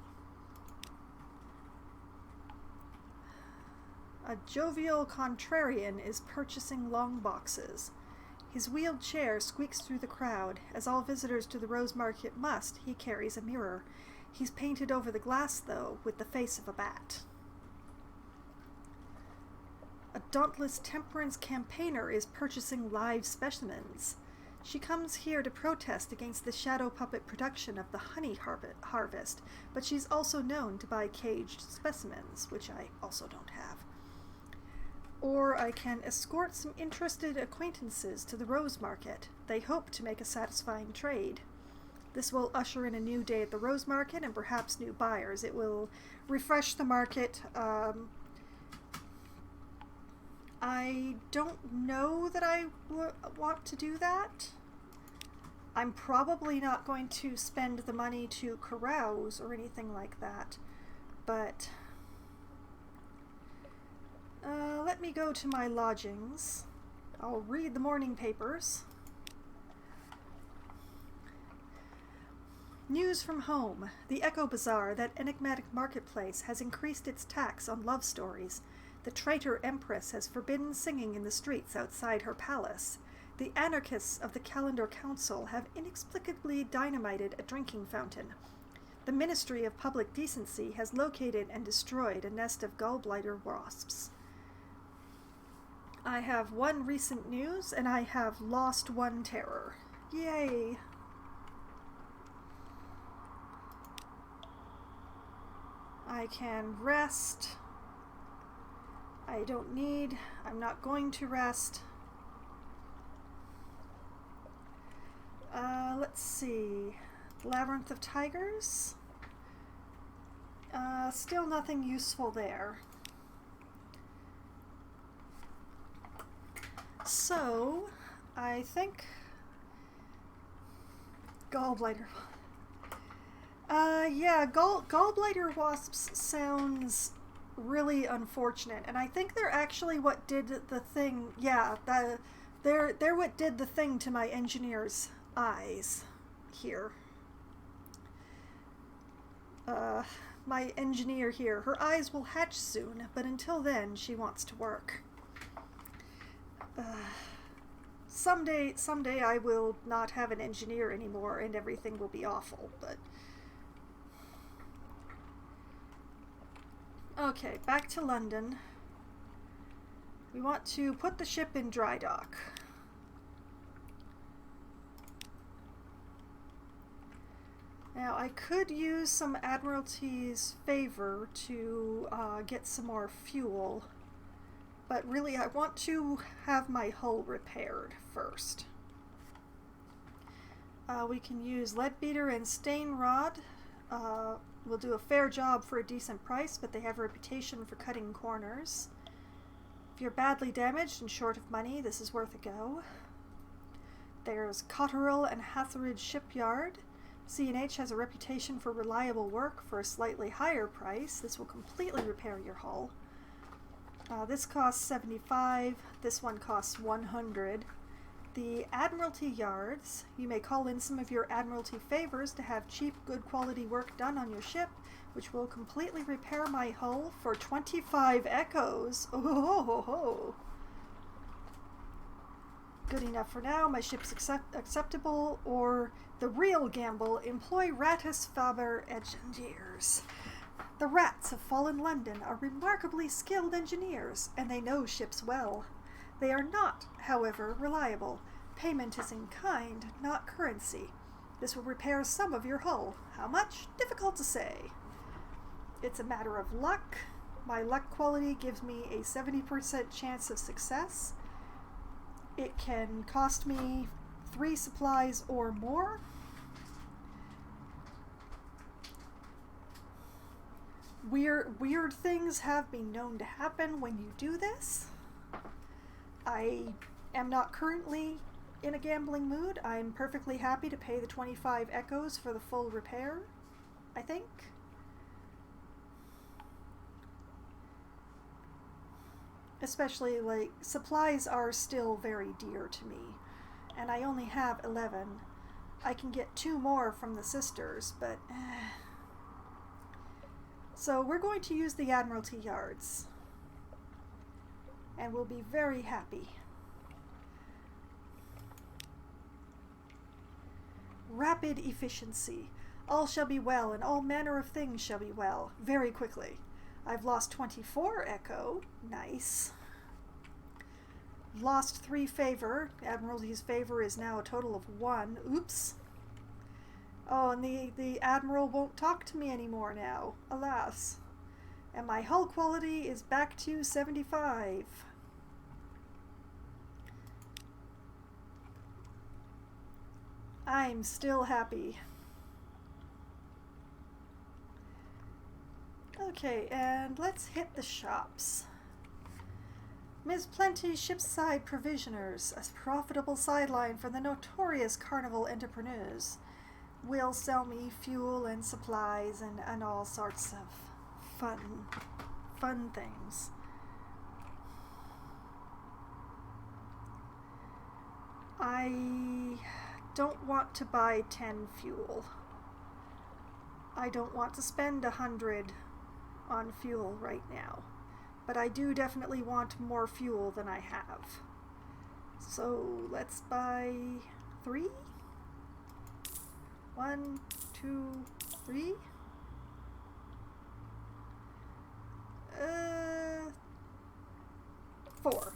A jovial contrarian is purchasing long boxes. His wheeled chair squeaks through the crowd. As all visitors to the Rose Market must, he carries a mirror. He's painted over the glass, though, with the face of a bat. A dauntless temperance campaigner is purchasing live specimens. She comes here to protest against the shadow puppet production of the honey harvest, but she's also known to buy caged specimens, which I also don't have. Or I can escort some interested acquaintances to the Rose Market. They hope to make a satisfying trade. This will usher in a new day at the Rose Market and perhaps new buyers. It will refresh the market. I don't know that I want to do that. I'm probably not going to spend the money to carouse or anything like that, but let me go to my lodgings. I'll read the morning papers. News from home. The Echo Bazaar, that enigmatic marketplace, has increased its tax on love stories. The traitor empress has forbidden singing in the streets outside her palace. The anarchists of the Calendar Council have inexplicably dynamited a drinking fountain. The Ministry of Public Decency has located and destroyed a nest of gallbladder wasps. I have one recent news, and I have lost one terror. Yay! I can rest. I'm not going to rest. Let's see. Labyrinth of Tigers. Still nothing useful there. So, I think gallbladder. Yeah, gallbladder wasps sounds really unfortunate, and I think they're actually what did the thing. Yeah, they're what did the thing to my engineer's eyes here. My engineer here, her eyes will hatch soon, but until then, she wants to work. Someday I will not have an engineer anymore, and everything will be awful, but. Okay, back to London. We want to put the ship in dry dock. Now, I could use some Admiralty's favor to get some more fuel, but really I want to have my hull repaired first. We can use Leadbeater and Stain Rod. Will do a fair job for a decent price, but they have a reputation for cutting corners. If you're badly damaged and short of money, this is worth a go. There's Cotterill and Hatheridge Shipyard. C&H has a reputation for reliable work for a slightly higher price. This will completely repair your hull. This costs 75. This one costs 100. The Admiralty Yards. You may call in some of your Admiralty favors to have cheap, good quality work done on your ship, which will completely repair my hull for 25 echoes. Oh ho ho! Good enough for now. My ship's acceptable. Or the real gamble, employ Rattus Faber Engineers. The rats of fallen London are remarkably skilled engineers, and they know ships well. They are not, however, reliable. Payment is in kind, not currency. This will repair some of your hull. How much? Difficult to say. It's a matter of luck. My luck quality gives me a 70% chance of success. It can cost me 3 supplies or more. Weird things have been known to happen when you do this. I am not currently in a gambling mood. I'm perfectly happy to pay the 25 echoes for the full repair, I think. Especially, like, supplies are still very dear to me, and I only have 11. I can get 2 more from the sisters, but... So we're going to use the Admiralty Yards, and we'll be very happy. Rapid efficiency. All shall be well, and all manner of things shall be well, very quickly. I've lost 24 echo. Nice. Lost 3 favor. Admiralty's favor is now a total of 1. Oops. Oh, and the Admiral won't talk to me anymore now. Alas. And my hull quality is back to 75. I'm still happy. Okay, and let's hit the shops. Ms. Plenty's Shipside Provisioners, a profitable sideline for the notorious carnival entrepreneurs, will sell me fuel and supplies and all sorts of fun things. I don't want to buy 10 fuel. I don't want to spend 100 on fuel right now, but I do definitely want more fuel than I have. So let's buy 3? 1, 2, 3. 4.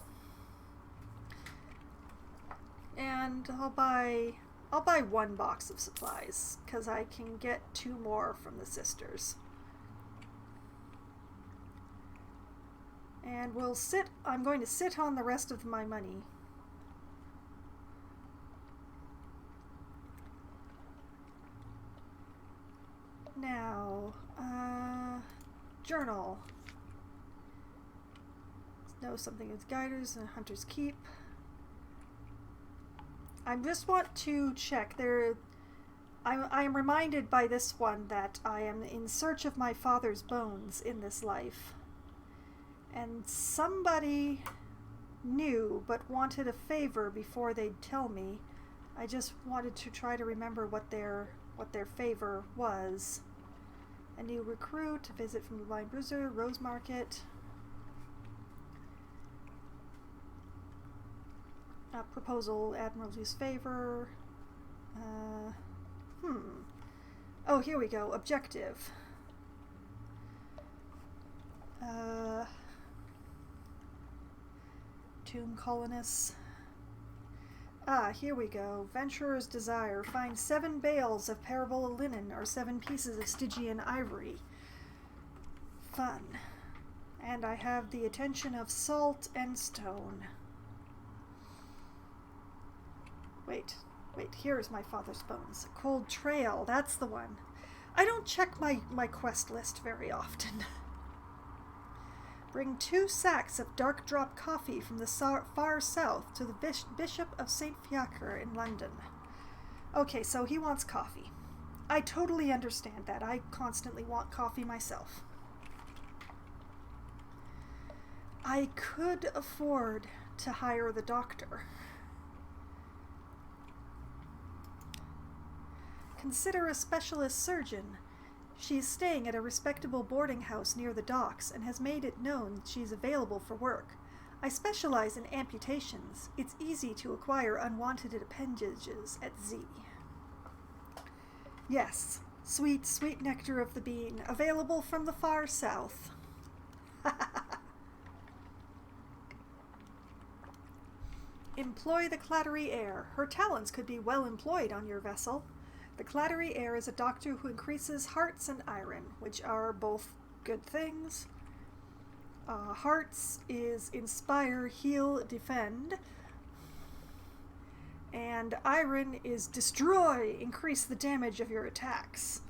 And I'll buy 1 box of supplies, because I can get 2 more from the sisters. And I'm going to sit on the rest of my money. Now, journal. Know something is Guiders and Hunter's Keep. I just want to check there. I am reminded by this one that I am in search of my father's bones in this life. And somebody knew but wanted a favor before they'd tell me. I just wanted to try to remember what their favor was. A new recruit, a visit from the Blind Bruiser, Rose Market. A proposal, Admiralty's favor. Oh, here we go. Objective. Tomb colonists. Here we go. Venturer's Desire. Find 7 bales of parabola linen or 7 pieces of Stygian ivory. Fun. And I have the attention of Salt and Stone. Wait, here's my father's bones. Cold Trail, that's the one. I don't check my quest list very often. Bring 2 sacks of dark drop coffee from the far south to the Bishop of St. Fiacre in London. Okay, so he wants coffee. I totally understand that. I constantly want coffee myself. I could afford to hire the doctor. Consider a specialist surgeon. She is staying at a respectable boarding house near the docks and has made it known she's available for work. I specialize in amputations. It's easy to acquire unwanted appendages at Z. Yes, Sweet, sweet nectar of the bean, available from the far south. Employ the Clattery Air. Her talents could be well employed on your vessel. The Clattery Air is a doctor who increases hearts and iron, which are both good things. Hearts is inspire, heal, defend. And iron is destroy, increase the damage of your attacks.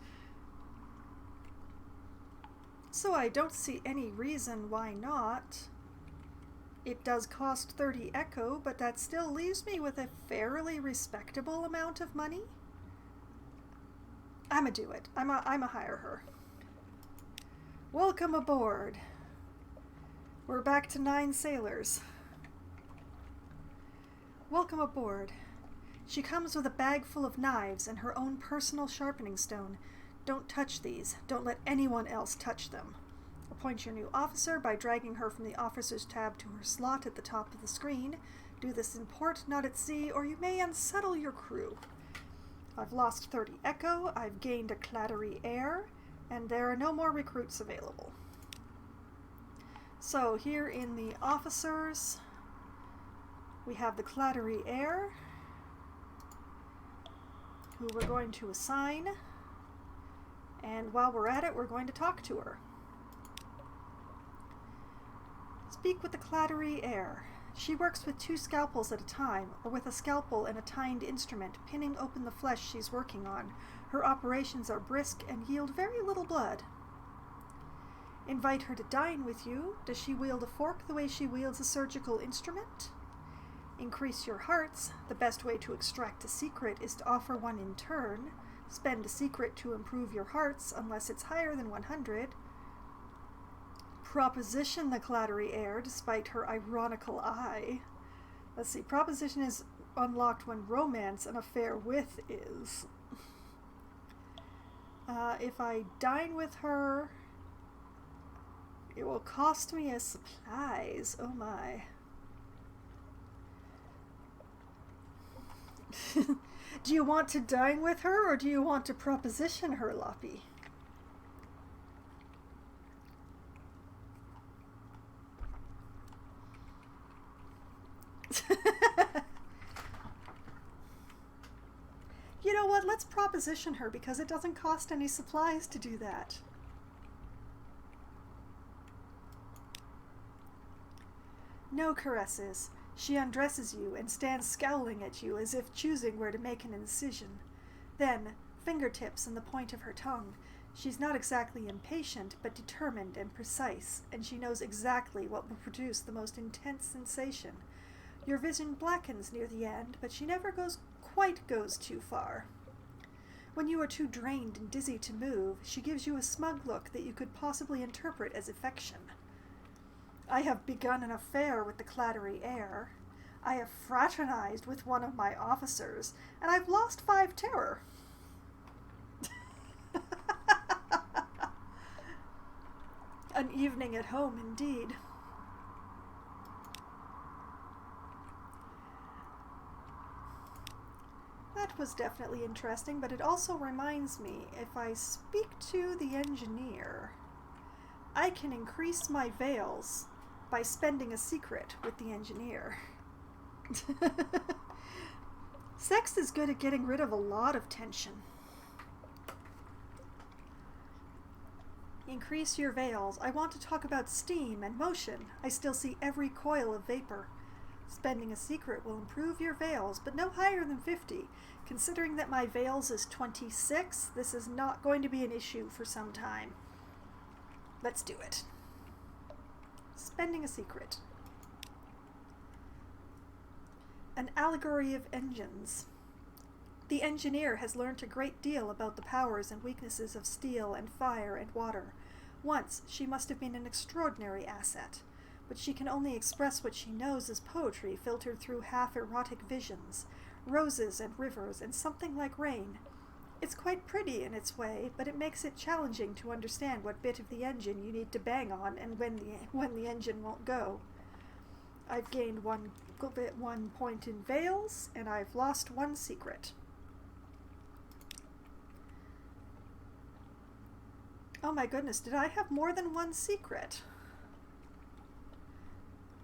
So I don't see any reason why not. It does cost 30 echo, but that still leaves me with a fairly respectable amount of money. I'ma do it. I'ma hire her. Welcome aboard. We're back to 9 sailors. Welcome aboard. She comes with a bag full of knives and her own personal sharpening stone. Don't touch these. Don't let anyone else touch them. Appoint your new officer by dragging her from the officers tab to her slot at the top of the screen. Do this in port, not at sea, or you may unsettle your crew. I've lost 30 echo, I've gained a Clattery Air, and there are no more recruits available. So here in the officers, we have the Clattery Air, who we're going to assign, and while we're at it, we're going to talk to her. Speak with the Clattery Air. She works with 2 scalpels at a time, or with a scalpel and a tined instrument, pinning open the flesh she's working on. Her operations are brisk and yield very little blood. Invite her to dine with you. Does she wield a fork the way she wields a surgical instrument? Increase your hearts. The best way to extract a secret is to offer one in turn. Spend a secret to improve your hearts, unless it's higher than 100. Proposition the Clattery Air, despite her ironical eye. Let's see, proposition is unlocked when romance an affair with is. If I dine with her, it will cost me as supplies. Oh my. Do you want to dine with her, or do you want to proposition her, Loppy? You know what? Let's proposition her because it doesn't cost any supplies to do that. No caresses. She undresses you and stands scowling at you as if choosing where to make an incision. Then, fingertips and the point of her tongue. She's not exactly impatient, but determined and precise, and she knows exactly what will produce the most intense sensation. Your vision blackens near the end, but she never quite goes too far. When you are too drained and dizzy to move, she gives you a smug look that you could possibly interpret as affection. I have begun an affair with the Clattery Air. I have fraternized with one of my officers, and I've lost 5 terror. An evening at home, indeed. That was definitely interesting, but it also reminds me, if I speak to the engineer, I can increase my veils by spending a secret with the engineer. Sex is good at getting rid of a lot of tension. Increase your veils. I want to talk about steam and motion. I still see every coil of vapor. Spending a secret will improve your veils, but no higher than 50. Considering that my veils is 26, this is not going to be an issue for some time. Let's do it. Spending a secret. An allegory of engines. The engineer has learnt a great deal about the powers and weaknesses of steel and fire and water. Once, she must have been an extraordinary asset, but she can only express what she knows as poetry filtered through half-erotic visions, roses and rivers and something like rain. It's quite pretty in its way, but it makes it challenging to understand what bit of the engine you need to bang on and when the engine won't go. I've gained 1 point in veils, and I've lost 1 secret. Oh my goodness, did I have more than one secret?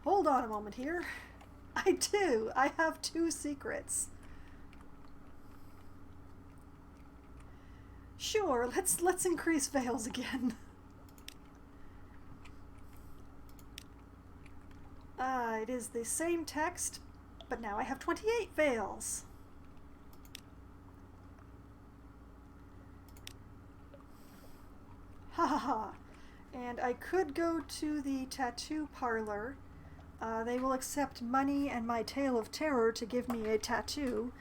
Hold on a moment here. I do. I have 2 secrets. Sure, let's increase veils again. It is the same text, but now I have 28 veils. Ha ha ha. And I could go to the tattoo parlor. They will accept money and my tale of terror to give me a tattoo,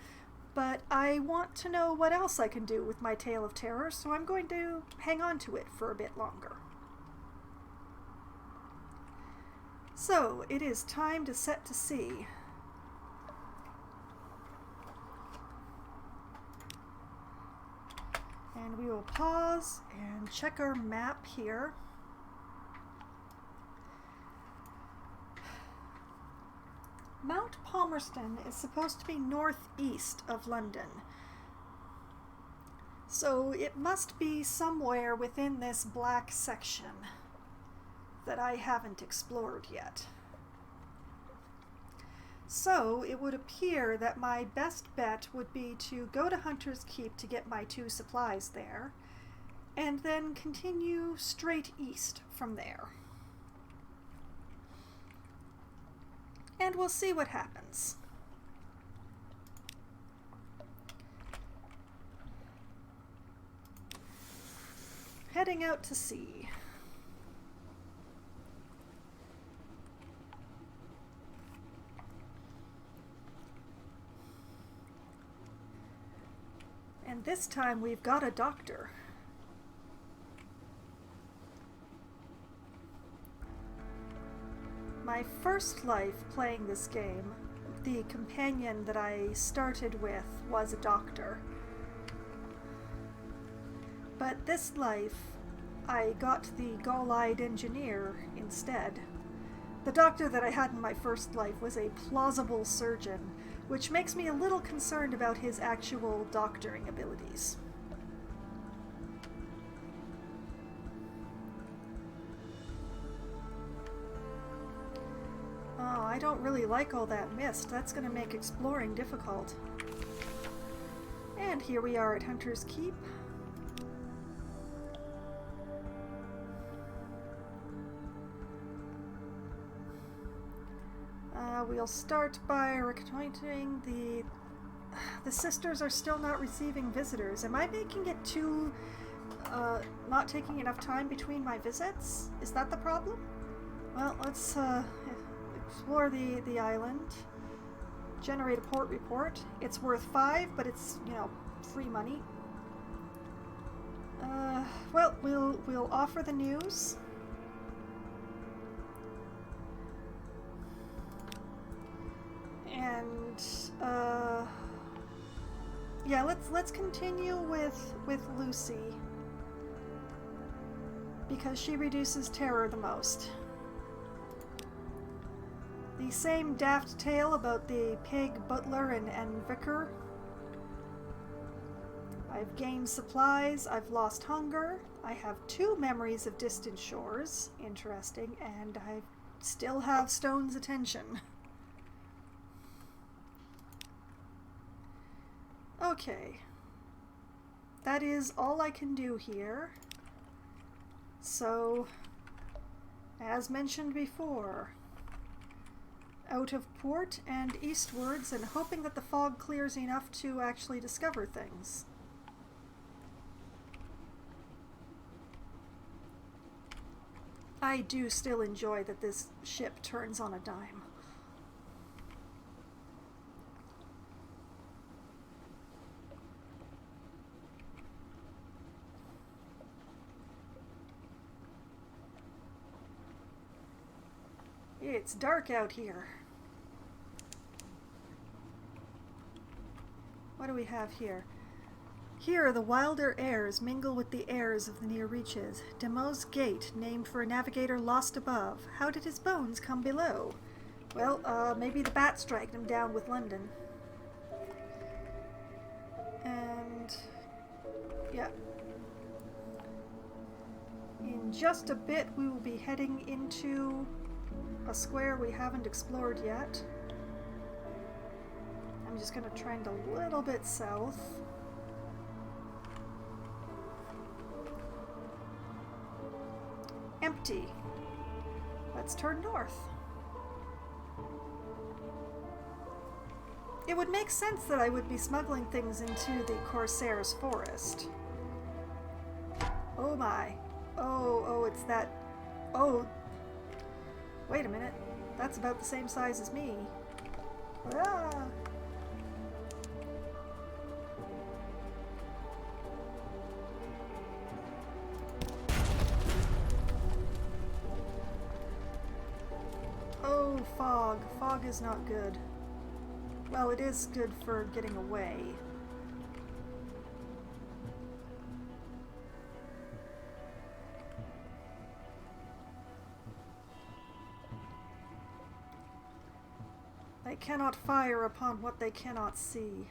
but I want to know what else I can do with my tale of terror, so I'm going to hang on to it for a bit longer. So, it is time to set to sea. And we will pause and check our map here. Mount Palmerston is supposed to be northeast of London. So it must be somewhere within this black section that I haven't explored yet. So it would appear that my best bet would be to go to Hunter's Keep to get my 2 supplies there, and then continue straight east from there. And we'll see what happens. Heading out to sea. And this time we've got a doctor. My first life playing this game, the companion that I started with was a doctor. But this life, I got the gall-eyed engineer instead. The doctor that I had in my first life was a plausible surgeon, which makes me a little concerned about his actual doctoring abilities. Oh, I don't really like all that mist. That's going to make exploring difficult. And here we are at Hunter's Keep. We'll start by reconnoitering the sisters are still not receiving visitors. Am I making it too not taking enough time between my visits? Is that the problem? Well, let's explore the island. Generate a port report. It's worth 5, but it's, you know, free money. Well, we'll offer the news. And yeah, let's continue with Lucy, because she reduces terror the most. The same daft tale about the pig butler and vicar. I've gained supplies, I've lost hunger, I have 2 memories of distant shores, interesting, and I still have Stone's attention. Okay, that is all I can do here. So, as mentioned before, out of port and eastwards, and hoping that the fog clears enough to actually discover things. I do still enjoy that this ship turns on a dime. It's dark out here. What do we have here? Here the wilder airs mingle with the airs of the near reaches. Demo's Gate, named for a navigator lost above. How did his bones come below? Well, maybe the bats dragged him down with London. And yeah. In just a bit, we will be heading into a square we haven't explored yet. I'm just going to trend a little bit south. Empty. Let's turn north. It would make sense that I would be smuggling things into the Corsair's forest. Oh my. Oh, it's that... Oh. Wait a minute. That's about the same size as me. Ah. Oh, fog. Fog is not good. Well, it is good for getting away. They cannot fire upon what they cannot see.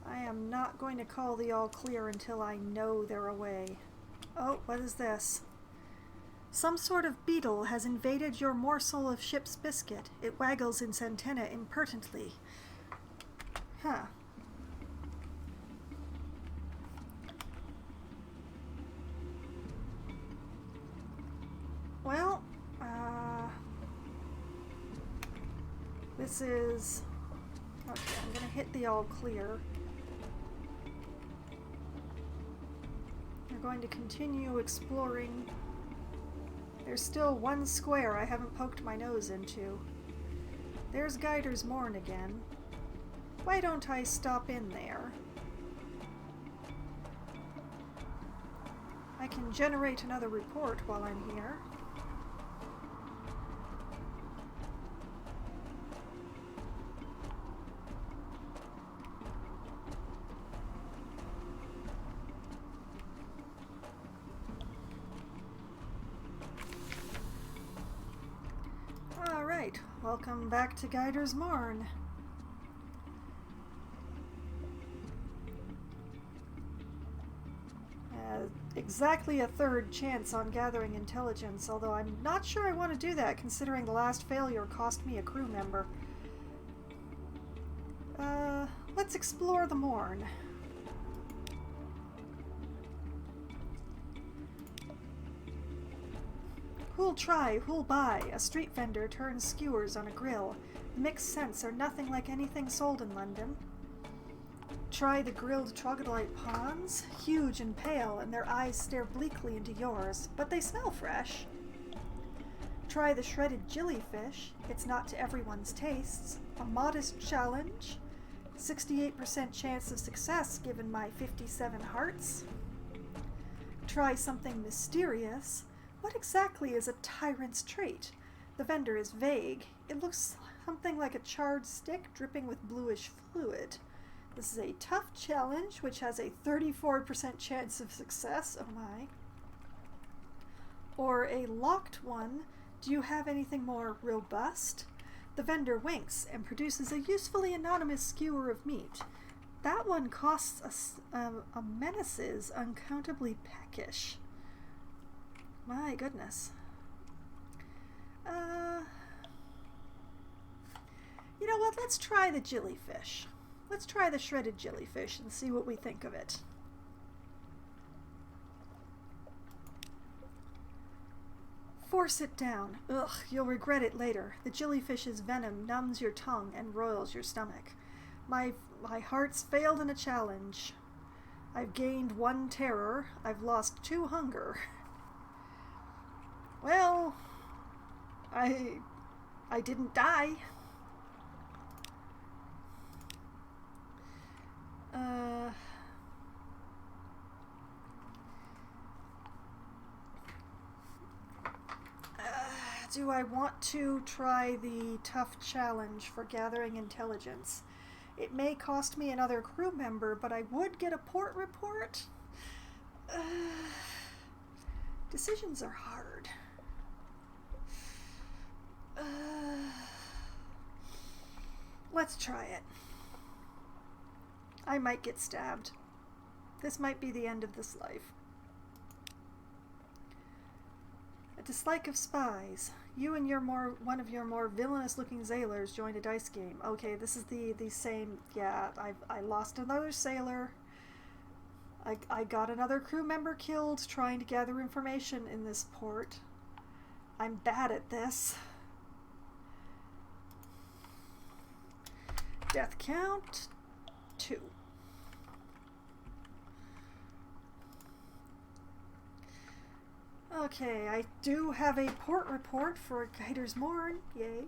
I am not going to call the all clear until I know they're away. Oh, what is this? Some sort of beetle has invaded your morsel of ship's biscuit. It waggles its antenna impertinently. Huh. Well, this is... Okay, I'm gonna hit the all clear. We're going to continue exploring. There's still one square I haven't poked my nose into. There's Guider's Morn again. Why don't I stop in there? I can generate another report while I'm here. Alright, welcome back to Guider's Morn. Exactly a third chance on gathering intelligence, although I'm not sure I want to do that considering the last failure cost me a crew member. Let's explore the Morn. Who'll try, who'll buy? A street vendor turns skewers on a grill. Mixed scents are nothing like anything sold in London. Try the grilled troglodyte prawns, huge and pale, and their eyes stare bleakly into yours, but they smell fresh. Try the shredded jellyfish. It's not to everyone's tastes. A modest challenge. 68% chance of success given my 57 hearts. Try something mysterious. What exactly is a tyrant's trait? The vendor is vague. It looks something like a charred stick dripping with bluish fluid. This is a tough challenge, which has a 34% chance of success. Oh my. Or a locked one. Do you have anything more robust? The vendor winks and produces a usefully anonymous skewer of meat. That one costs a menaces uncountably peckish. My goodness. You know what? Let's try the jellyfish. Let's try the shredded jellyfish and see what we think of it. Force it down. Ugh, you'll regret it later. The jellyfish's venom numbs your tongue and roils your stomach. My heart's failed in a challenge. I've gained 1 terror. I've lost 2 hunger. Well, I didn't die. Do I want to try the tough challenge for gathering intelligence? It may cost me another crew member, but I would get a port report. Decisions are hard. Let's try it. I might get stabbed. This might be the end of this life. A dislike of spies. You and one of your more villainous-looking sailors joined a dice game. Okay, this is the same. Yeah, I lost another sailor. I got another crew member killed trying to gather information in this port. I'm bad at this. Death count 2. Okay, I do have a port report for Gator's Morn. Yay.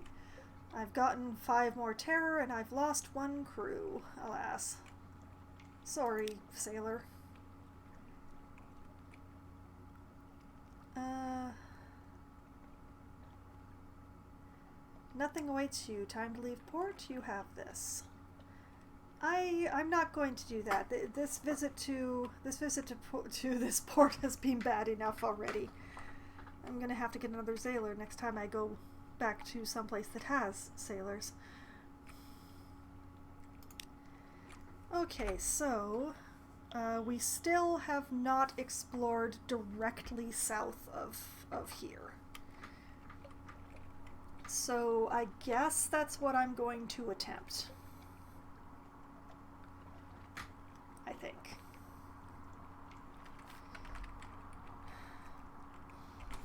I've gotten 5 more terror and I've lost 1 crew. Alas. Sorry, sailor. Nothing awaits you. Time to leave port. You have this. I'm not going to do that. This visit to this port has been bad enough already. I'm gonna have to get another sailor next time I go back to someplace that has sailors. Okay, so we still have not explored directly south of here. So I guess that's what I'm going to attempt. I think.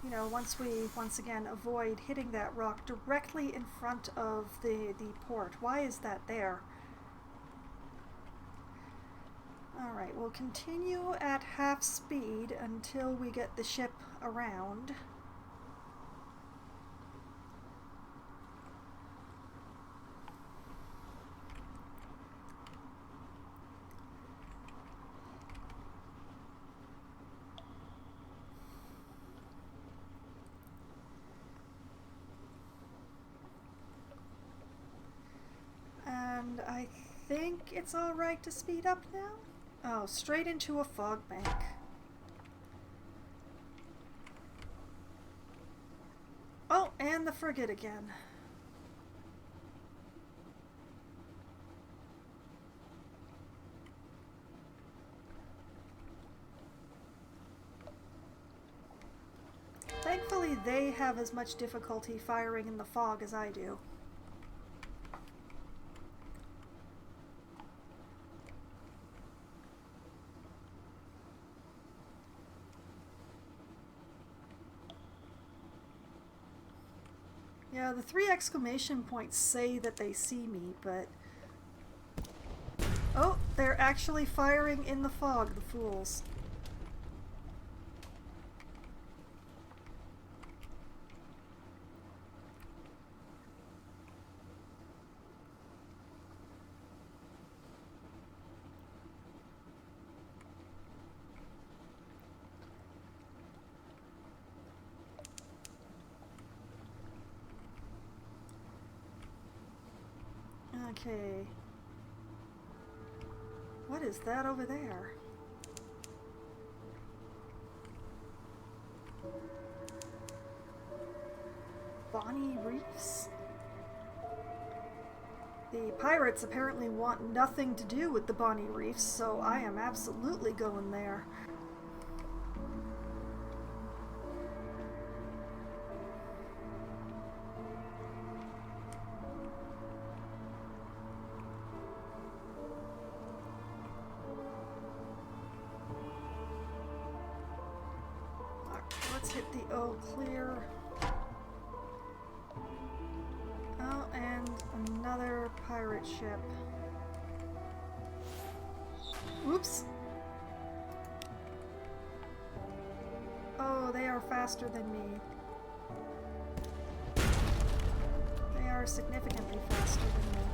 You know, once we once again avoid hitting that rock directly in front of the port. Why is that there? Alright, we'll continue at half speed until we get the ship around. And I think it's alright to speed up now? Oh, straight into a fog bank. Oh, and the frigate again. Thankfully, they have as much difficulty firing in the fog as I do. Yeah, the 3 exclamation points say that they see me, but... Oh, they're actually firing in the fog, the fools. Okay. What is that over there? Bonnie Reefs? The pirates apparently want nothing to do with the Bonnie Reefs, so I am absolutely going there. Let's hit the O clear. Oh, and another pirate ship. Oops. Oh, they are faster than me. They are significantly faster than me.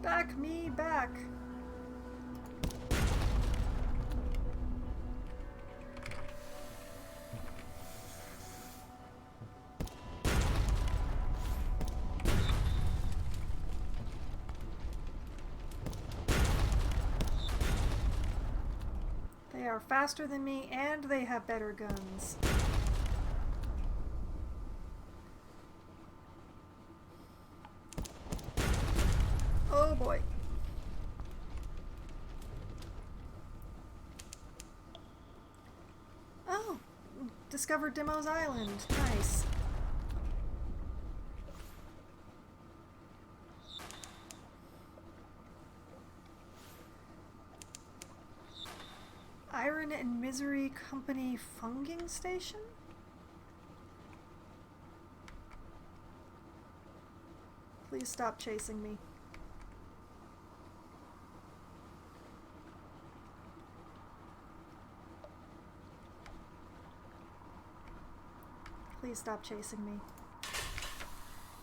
Back me, back! are faster than me, and they have better guns. Oh boy. Oh, discovered Demo's Island. Nice. Iron and Misery Company Funging Station? Please stop chasing me. Please stop chasing me.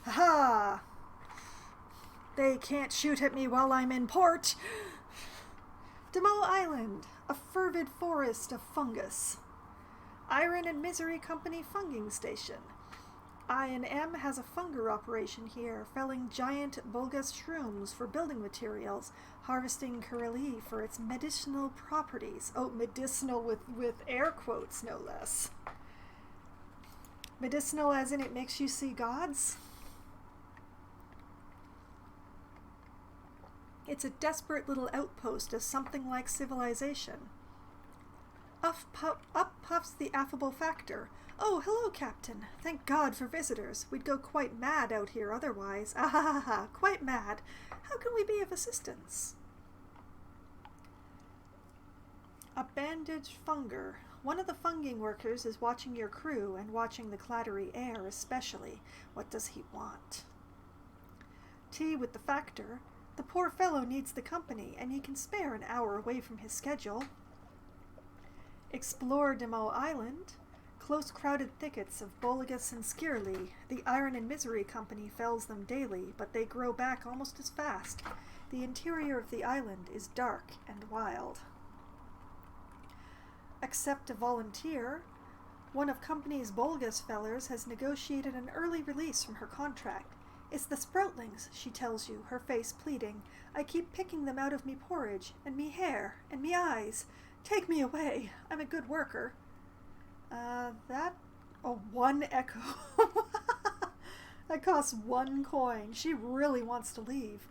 Haha! They can't shoot at me while I'm in port! Demo Island, a fervid forest of fungus. Iron and Misery Company Funging Station. I&M has a funger operation here, felling giant bulgus shrooms for building materials, harvesting Corelli for its medicinal properties. Oh, medicinal with air quotes, no less. Medicinal as in it makes you see gods? It's a desperate little outpost of something like civilization. Up puffs the affable Factor. Oh, hello, Captain. Thank God for visitors. We'd go quite mad out here otherwise. Ah ha ha ha, quite mad. How can we be of assistance? A bandaged funger. One of the funging workers is watching your crew and watching the clattery air especially. What does he want? Tea with the Factor. The poor fellow needs the company, and he can spare an hour away from his schedule. Explore Demo Island. Close crowded thickets of Boligus and Skirly. The Iron and Misery Company fells them daily, but they grow back almost as fast. The interior of the island is dark and wild. Accept a volunteer. One of company's Bolgus fellers has negotiated an early release from her contract. It's the sproutlings, she tells you, her face pleading. I keep picking them out of me porridge, and me hair, and me eyes. Take me away. I'm a good worker. One echo. That costs 1 coin. She really wants to leave.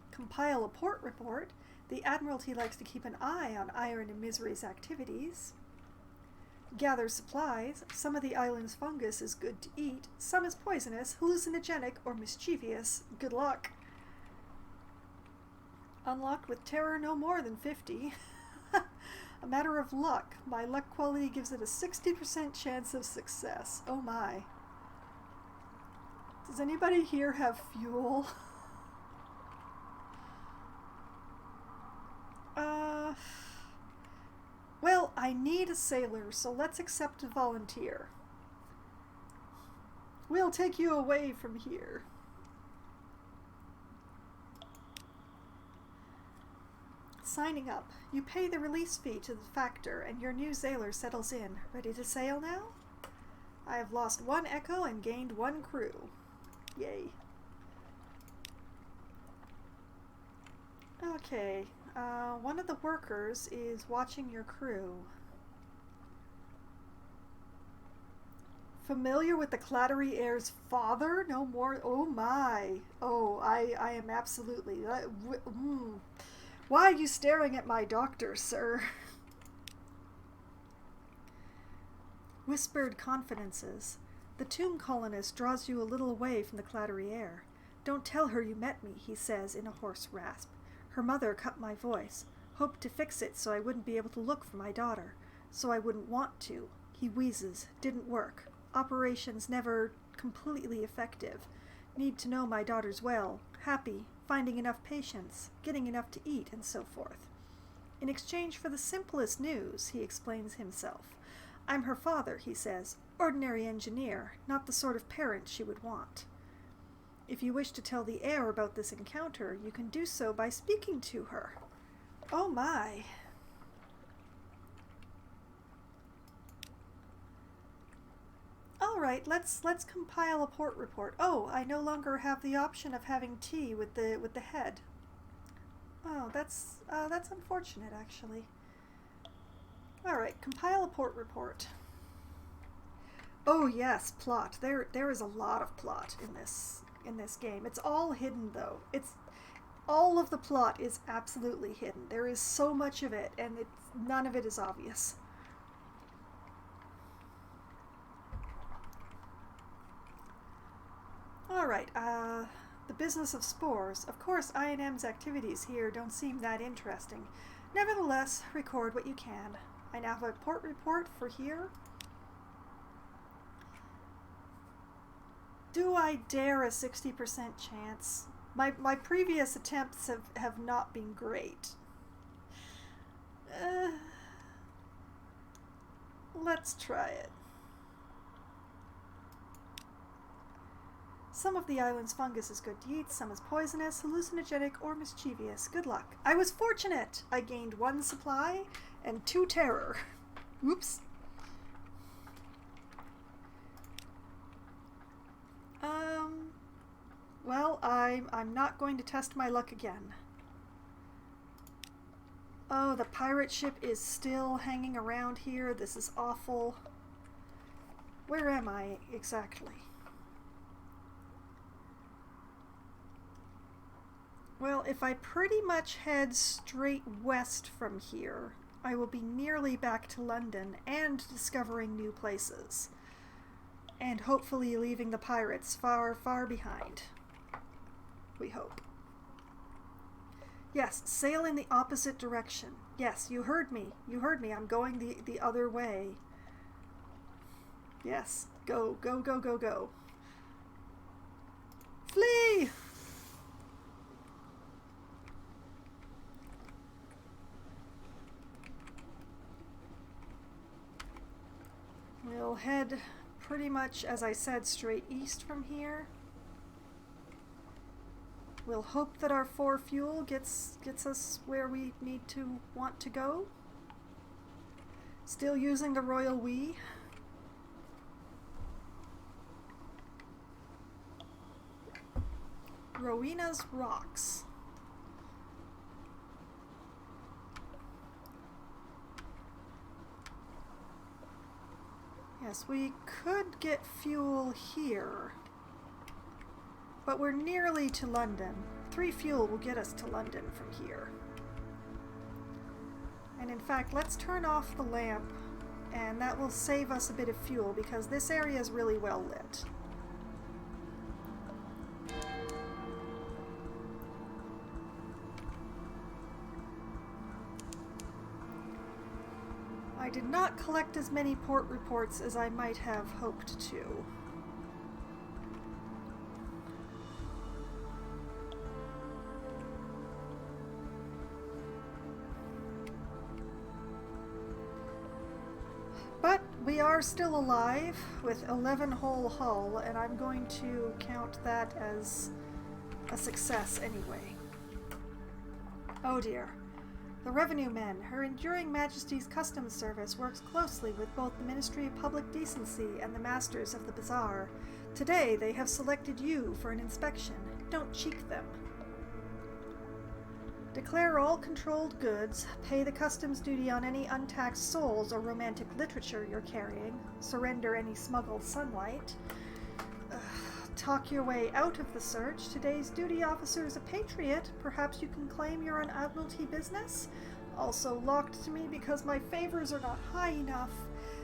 Compile a port report. The Admiralty likes to keep an eye on Iron and Misery's activities. Gather supplies. Some of the island's fungus is good to eat. Some is poisonous, hallucinogenic, or mischievous. Good luck. Unlocked with terror no more than 50. A matter of luck. My luck quality gives it a 60% chance of success. Oh my. Does anybody here have fuel? Well, I need a sailor, so let's accept a volunteer. We'll take you away from here. Signing up. You pay the release fee to the Factor, and your new sailor settles in. Ready to sail now? I have lost 1 echo and gained 1 crew. Yay. Okay. One of the workers is watching your crew. Familiar with the Clattery Heir's father? No more. Oh my. Oh, I am absolutely. Why are you staring at my doctor, sir? Whispered confidences. The tomb colonist draws you a little away from the Clattery Heir. Don't tell her you met me, he says in a hoarse rasp. Her mother cut my voice. Hoped to fix it so I wouldn't be able to look for my daughter. So I wouldn't want to. He wheezes. Didn't work. Operations never completely effective. Need to know my daughter's well. Happy. Finding enough patients. Getting enough to eat, and so forth. In exchange for the simplest news, he explains himself. I'm her father, he says. Ordinary engineer. Not the sort of parent she would want. If you wish to tell the heir about this encounter, you can do so by speaking to her. Oh my. All right, let's compile a port report. Oh, I no longer have the option of having tea with the head. Oh, that's unfortunate, actually. Alright, compile a port report. Oh yes, plot. There is a lot of plot in this game. It's all hidden though. All of the plot is absolutely hidden. There is so much of it, and none of it is obvious. Alright, the business of spores. Of course, I&M's activities here don't seem that interesting. Nevertheless, record what you can. I now have a port report for here. Do I dare a 60% chance? My previous attempts have not been great. Let's try it. Some of the island's fungus is good to eat, some is poisonous, hallucinogenic, or mischievous. Good luck. I was fortunate! I gained 1 supply and 2 terror. Oops. Well, I'm not going to test my luck again. Oh, the pirate ship is still hanging around here. This is awful. Where am I exactly? Well, if I pretty much head straight west from here, I will be nearly back to London and discovering new places. And hopefully leaving the pirates far, far behind. We hope. Yes, sail in the opposite direction. Yes, you heard me. You heard me. I'm going the other way. Yes, go, go, go, go, go. Flee! We'll head pretty much, as I said, straight east from here. We'll hope that our 4 fuel gets us where we want to go. Still using the Royal We. Rowena's Rocks. Yes, we could get fuel here, but we're nearly to London. 3 fuel will get us to London from here. And in fact, let's turn off the lamp, and that will save us a bit of fuel because this area is really well lit. I did not collect as many port reports as I might have hoped to. But we are still alive with 11-hole hull, and I'm going to count that as a success anyway. Oh dear. The Revenue Men, Her Enduring Majesty's Customs Service, works closely with both the Ministry of Public Decency and the Masters of the Bazaar. Today they have selected you for an inspection. Don't cheek them. Declare all controlled goods, pay the customs duty on any untaxed souls or romantic literature you're carrying, surrender any smuggled sunlight. Talk your way out of the search. Today's duty officer is a patriot. Perhaps you can claim you're on Admiralty business. Also locked to me because my favors are not high enough.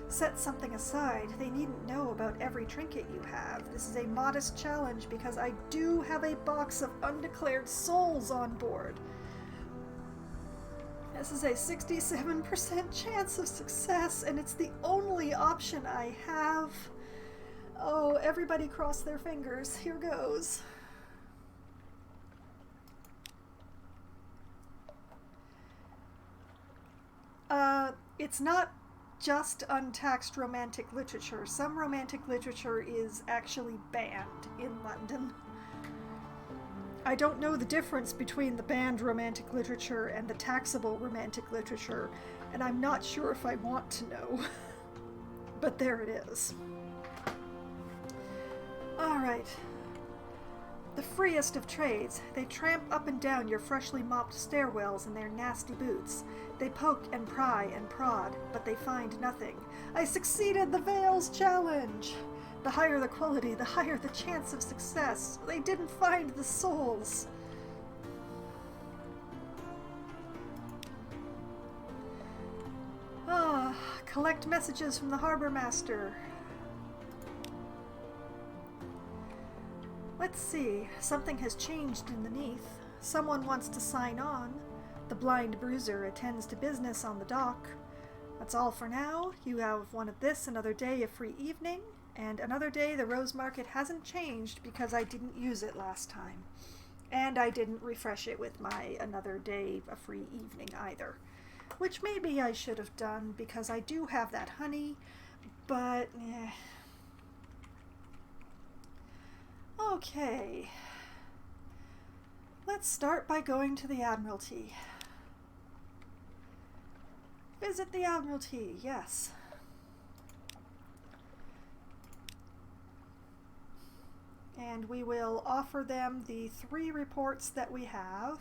Set something aside. They needn't know about every trinket you have. This is a modest challenge because I do have a box of undeclared souls on board. This is a 67% chance of success, and it's the only option I have. Oh, everybody cross their fingers. Here goes. It's not just untaxed romantic literature. Some romantic literature is actually banned in London. I don't know the difference between the banned romantic literature and the taxable romantic literature, and I'm not sure if I want to know. But there it is. Alright. The freest of trades. They tramp up and down your freshly mopped stairwells in their nasty boots. They poke and pry and prod, but they find nothing. I succeeded the Veil's challenge! The higher the quality, the higher the chance of success. They didn't find the souls. Collect messages from the harbor master. Let's see. Something has changed in the Neath. Someone wants to sign on. The blind bruiser attends to business on the dock. That's all for now. You have one of this, another day a free evening, and another day the Rose Market hasn't changed because I didn't use it last time. And I didn't refresh it with my another day a free evening either. Which maybe I should have done because I do have that honey, but Okay. Let's start by going to the Admiralty. Visit the Admiralty, yes. And we will offer them the 3 reports that we have.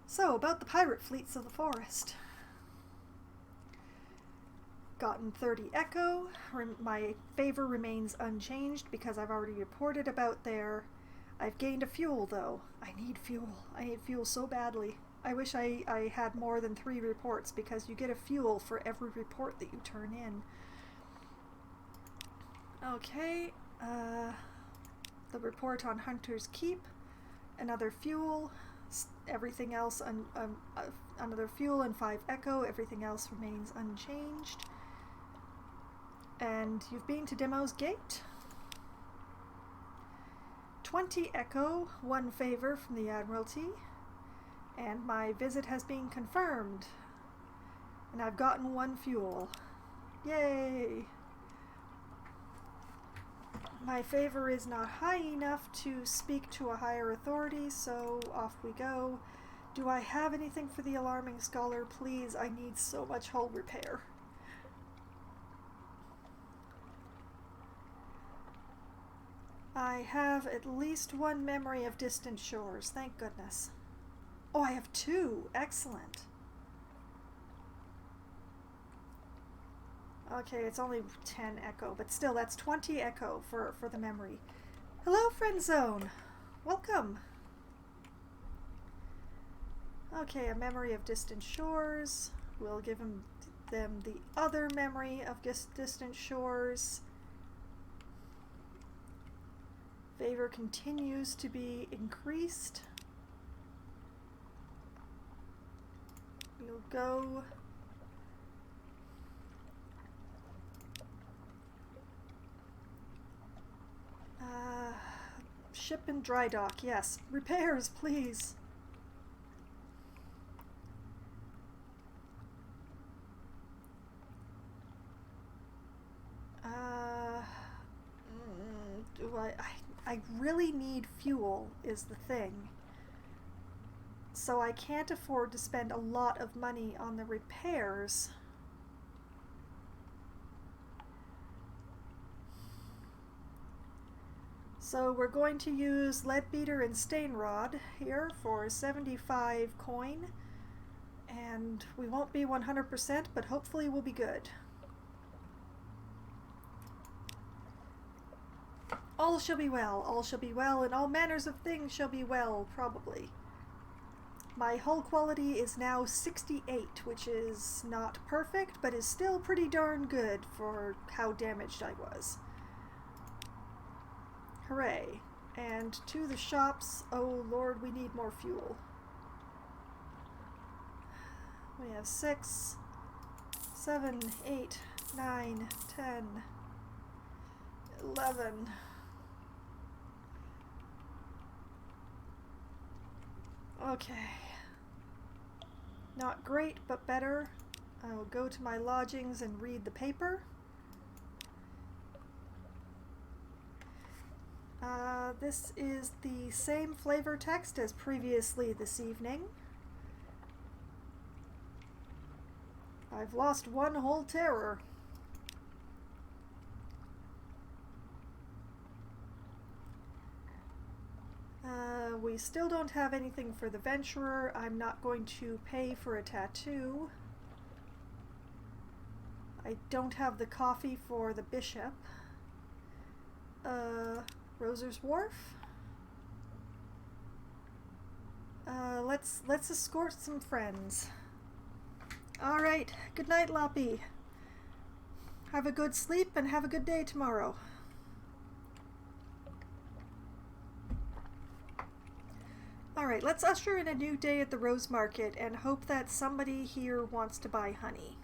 So, about the pirate fleets of the forest. Gotten 30 echo. My favor remains unchanged because I've already reported about there. I've gained a fuel though. I need fuel. I need fuel so badly. I wish I had more than 3 reports because you get a fuel for every report that you turn in. Okay, the report on Hunter's Keep, another fuel, everything else, another fuel and 5 echo, everything else remains unchanged. And you've been to Demo's Gate. 20 echo, 1 favor from the Admiralty, and my visit has been confirmed. And I've gotten 1 fuel. Yay! My favor is not high enough to speak to a higher authority, so off we go. Do I have anything for the Alarming Scholar? Please, I need so much hull repair. I have at least 1 memory of Distant Shores, thank goodness. Oh, I have 2. Excellent. Okay, it's only 10 echo, but still, that's 20 echo for the memory. Hello, Friend Zone. Welcome. Okay, a memory of Distant Shores. We'll give them the other memory of Distant Shores. Favor continues to be increased. We'll go ship and dry dock, yes. Repairs, please. Do I really need fuel is the thing. So I can't afford to spend a lot of money on the repairs. So we're going to use Leadbeater and Stainrod here for 75 coin. And we won't be 100%, but hopefully we'll be good. All shall be well, and all manners of things shall be well, probably. My hull quality is now 68, which is not perfect, but is still pretty darn good for how damaged I was. Hooray. And to the shops, oh lord, we need more fuel. We have 6, 7, 8, 9, 10, 11. Okay. Not great, but better. I will go to my lodgings and read the paper. This is the same flavor text as previously this evening. I've lost 1 whole terror. we still don't have anything for the Venturer. I'm not going to pay for a tattoo. I don't have the coffee for the Bishop. Roser's Wharf. Let's escort some friends. All right. Good night, Loppy. Have a good sleep and have a good day tomorrow. All right, let's usher in a new day at the Rose Market and hope that somebody here wants to buy honey.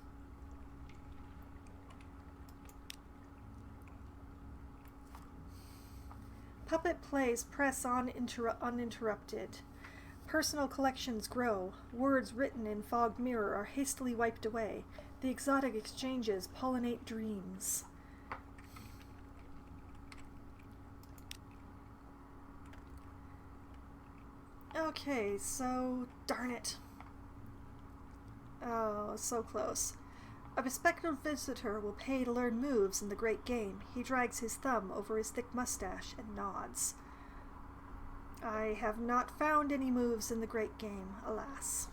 Puppet plays press on uninterrupted. Personal collections grow. Words written in fogged mirror are hastily wiped away. The exotic exchanges pollinate dreams. Okay, so darn it. Oh, so close. A bespectacled visitor will pay to learn moves in the great game. He drags his thumb over his thick mustache and nods. I have not found any moves in the great game, alas.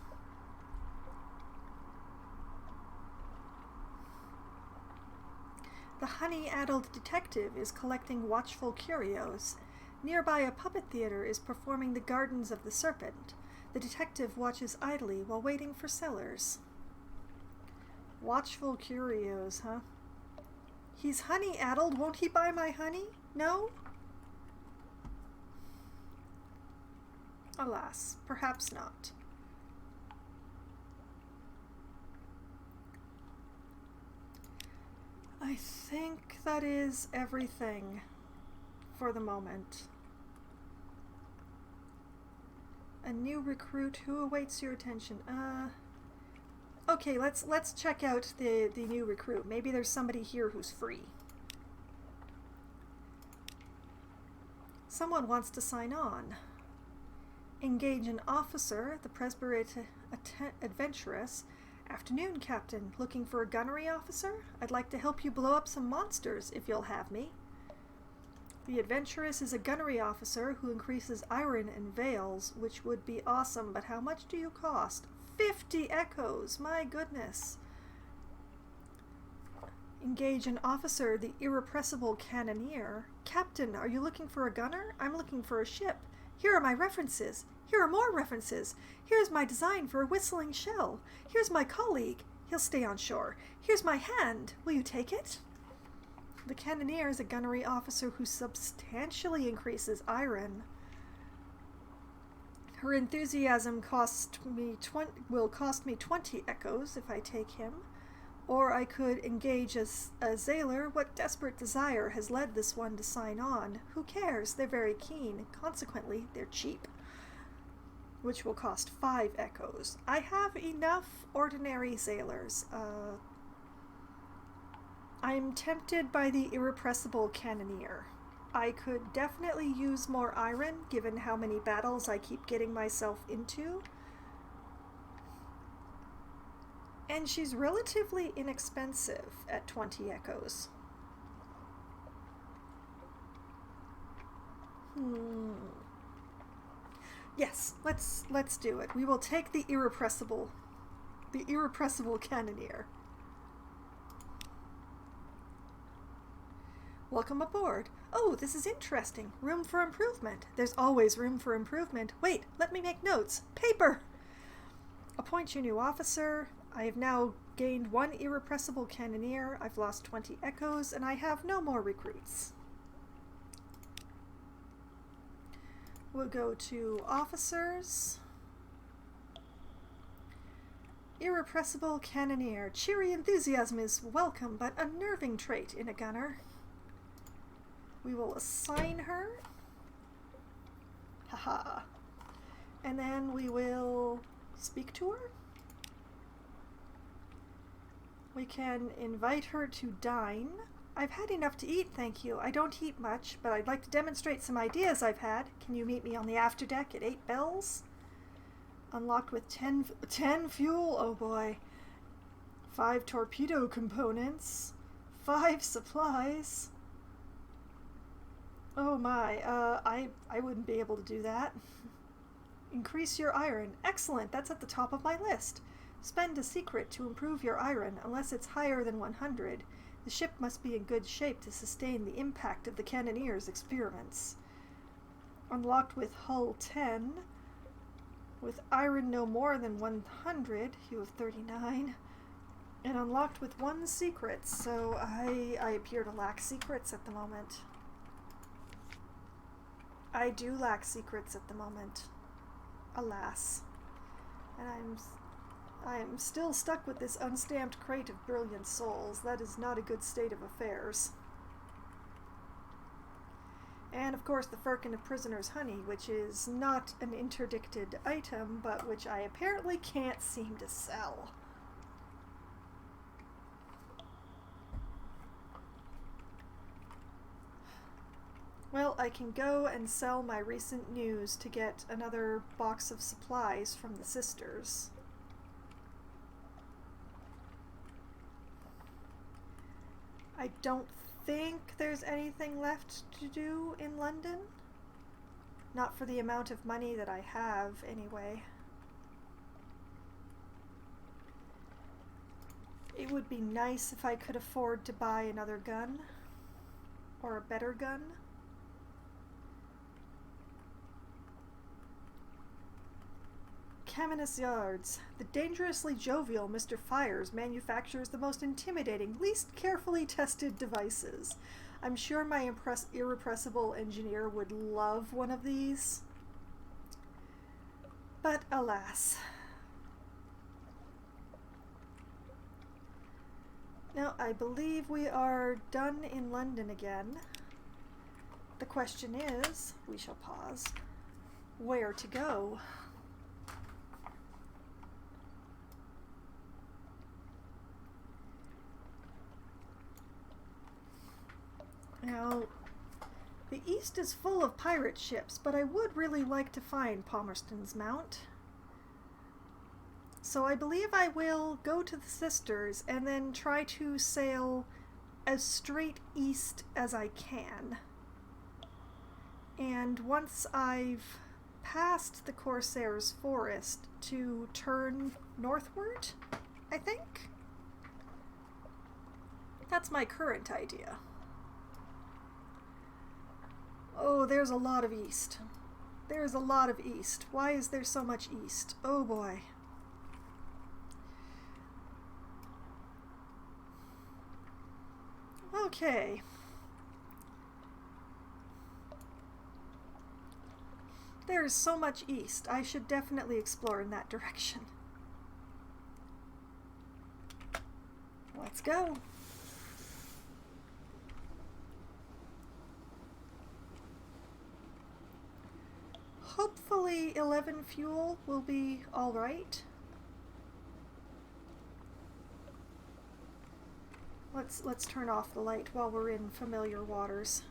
The honey-addled detective is collecting watchful curios. Nearby, a puppet theater is performing The Gardens of the Serpent. The detective watches idly while waiting for sellers. Watchful curios, huh? He's honey-addled. Won't he buy my honey? No? Alas, perhaps not. I think that is everything for the moment. A new recruit. Who awaits your attention? Okay, let's check out the new recruit. Maybe there's somebody here who's free. Someone wants to sign on. Engage an officer, the Presbyterian adventuress. Afternoon, Captain. Looking for a gunnery officer? I'd like to help you blow up some monsters, if you'll have me. The adventuress is a gunnery officer who increases iron and veils, which would be awesome, but how much do you cost? 50 echoes! My goodness! Engage an officer, the irrepressible cannoneer. Captain, are you looking for a gunner? I'm looking for a ship. Here are my references. Here are more references. Here's my design for a whistling shell. Here's my colleague. He'll stay on shore. Here's my hand. Will you take it? The cannoneer is a gunnery officer who substantially increases iron. Her enthusiasm will cost me 20 echoes if I take him. Or I could engage a sailor. What desperate desire has led this one to sign on? Who cares? They're very keen. Consequently, they're cheap. Which will cost 5 echoes. I have enough ordinary sailors. I'm tempted by the irrepressible cannoneer. I could definitely use more iron, given how many battles I keep getting myself into. And she's relatively inexpensive at 20 echoes. Yes, let's do it. We will take the irrepressible cannoneer. Welcome aboard. Oh, this is interesting. Room for improvement. There's always room for improvement. Wait, let me make notes. Paper! Appoint your new officer. I have now gained 1 irrepressible cannoneer. I've lost 20 echoes, and I have no more recruits. We'll go to officers. Irrepressible cannoneer. Cheery enthusiasm is welcome, but unnerving trait in a gunner. We will assign her. Haha. And then we will speak to her. We can invite her to dine. I've had enough to eat, thank you. I don't eat much, but I'd like to demonstrate some ideas I've had. Can you meet me on the afterdeck at 8 bells? Unlocked with 10 fuel, oh boy. 5 torpedo components. 5 supplies. Oh my, I wouldn't be able to do that. Increase your iron. Excellent, that's at the top of my list. Spend a secret to improve your iron. Unless it's higher than 100, the ship must be in good shape to sustain the impact of the Cannoneer's experiments. Unlocked with hull 10. With iron no more than 100, you have 39. And unlocked with 1 secret, so I appear to lack secrets at the moment. I do lack secrets at the moment. Alas. And I am still stuck with this unstamped crate of brilliant souls. That is not a good state of affairs. And of course the firkin of prisoner's honey, which is not an interdicted item, but which I apparently can't seem to sell. Well, I can go and sell my recent news to get another box of supplies from the sisters. I don't think there's anything left to do in London. Not for the amount of money that I have, anyway. It would be nice if I could afford to buy another gun. Or a better gun. Caminus Yards. The dangerously jovial Mr. Fires manufactures the most intimidating, least carefully tested devices. I'm sure my irrepressible engineer would love one of these. But alas. Now, I believe we are done in London again. The question is, we shall pause, where to go? Now, the east is full of pirate ships, but I would really like to find Palmerston's Mount. So I believe I will go to the sisters and then try to sail as straight east as I can. And once I've passed the Corsair's Forest, to turn northward, I think? That's my current idea. Oh, there's a lot of east. There's a lot of east. Why is there so much east? Oh boy. Okay. There is so much east. I should definitely explore in that direction. Let's go. Hopefully 11 fuel will be all right. Let's turn off the light while we're in familiar waters.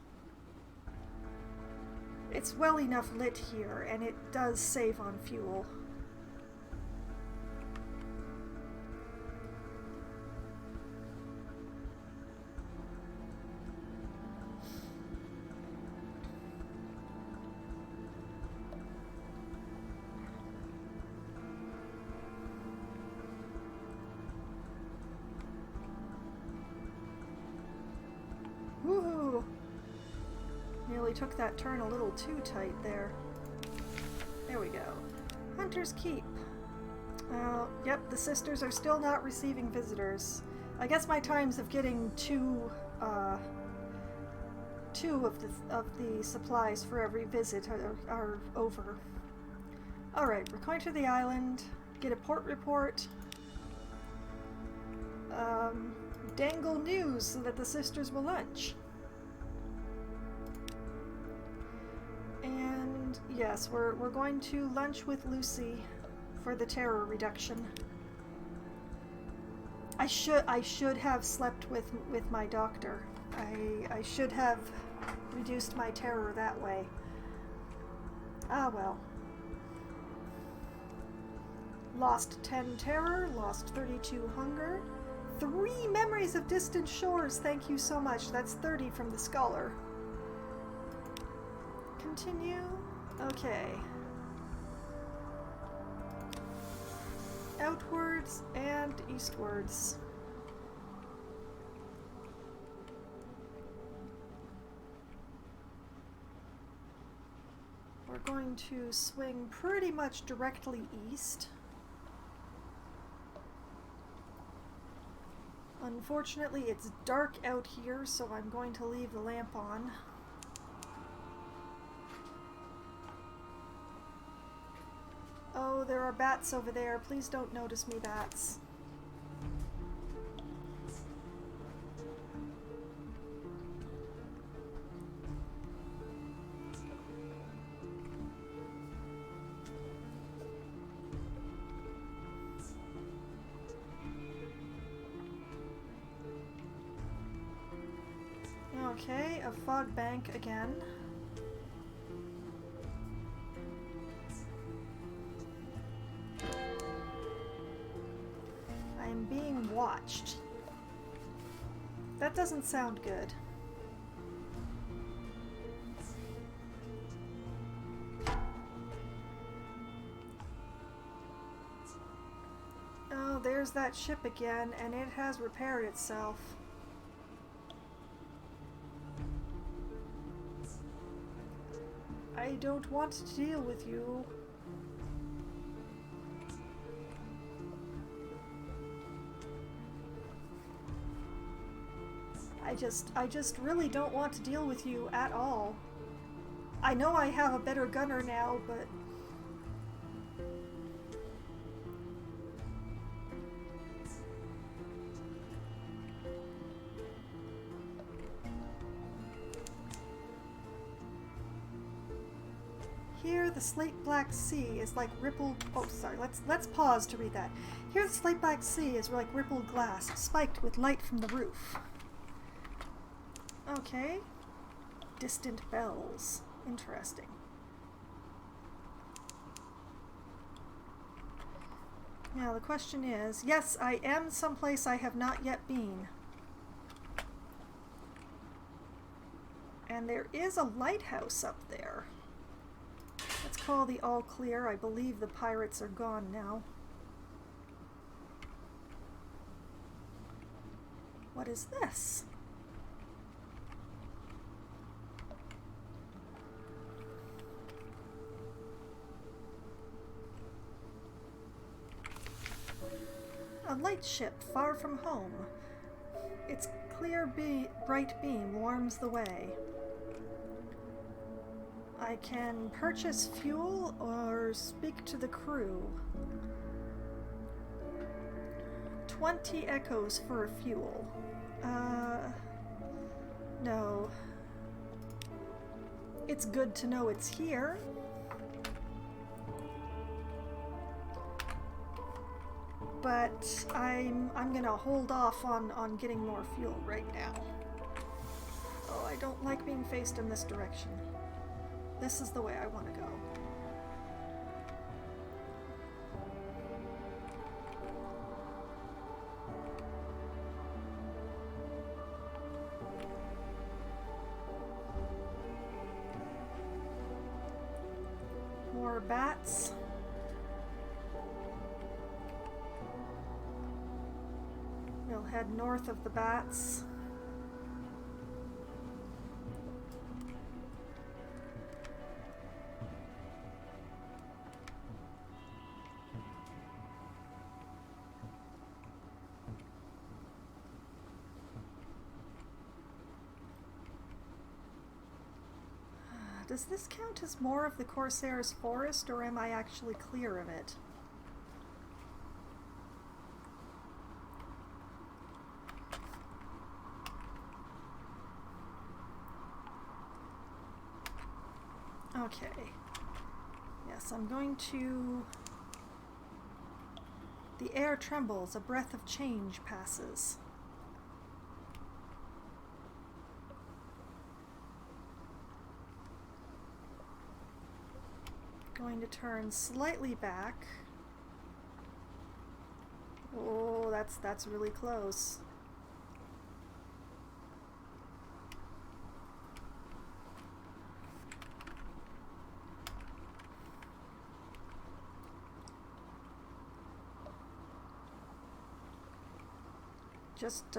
It's well enough lit here, and it does save on fuel. Woohoo! Nearly took that turn a little too tight there. There we go. Hunter's Keep. Yep, the sisters are still not receiving visitors. I guess my times of getting two of the supplies for every visit are over. Alright, we're going to the island, get a port report, dangle news so that the sisters will lunch. And yes, we're going to lunch with Lucy for the terror reduction. I should have slept with my doctor. I should have reduced my terror that way. Ah well. Lost 10 terror, lost 32 hunger. 3 memories of distant shores, thank you so much. That's 30 from the scholar. Continue. Okay. outwards and eastwards. We're going to swing pretty much directly east. Unfortunately, it's dark out here, so I'm going to leave the lamp on. Oh, there are bats over there. Please don't notice me, bats. Okay, a fog bank again. I am being watched. That doesn't sound good. Oh, there's that ship again, and it has repaired itself. I don't want to deal with you. I just really don't want to deal with you at all. I know I have a better gunner now, but... Here, the slate black sea is like rippled... Oh, sorry, let's pause to read that. Here, the slate black sea is like rippled glass, spiked with light from the roof. Okay. Distant bells. Interesting. Now, the question is, yes, I am someplace I have not yet been. And there is a lighthouse up there. Let's call the all clear. I believe the pirates are gone now. What is this? A light ship far from home. Its clear bright beam warms the way. I can purchase fuel or speak to the crew. 20 echoes for a fuel. No. It's good to know it's here. But I'm gonna hold off on getting more fuel right now. Oh, I don't like being faced in this direction. This is the way I want to go. More bats. We'll head north of the bats. Does this count as more of the Corsair's forest, or am I actually clear of it? Okay. Yes, I'm going to... The air trembles, a breath of change passes. Going to turn slightly back. Oh, that's really close. Just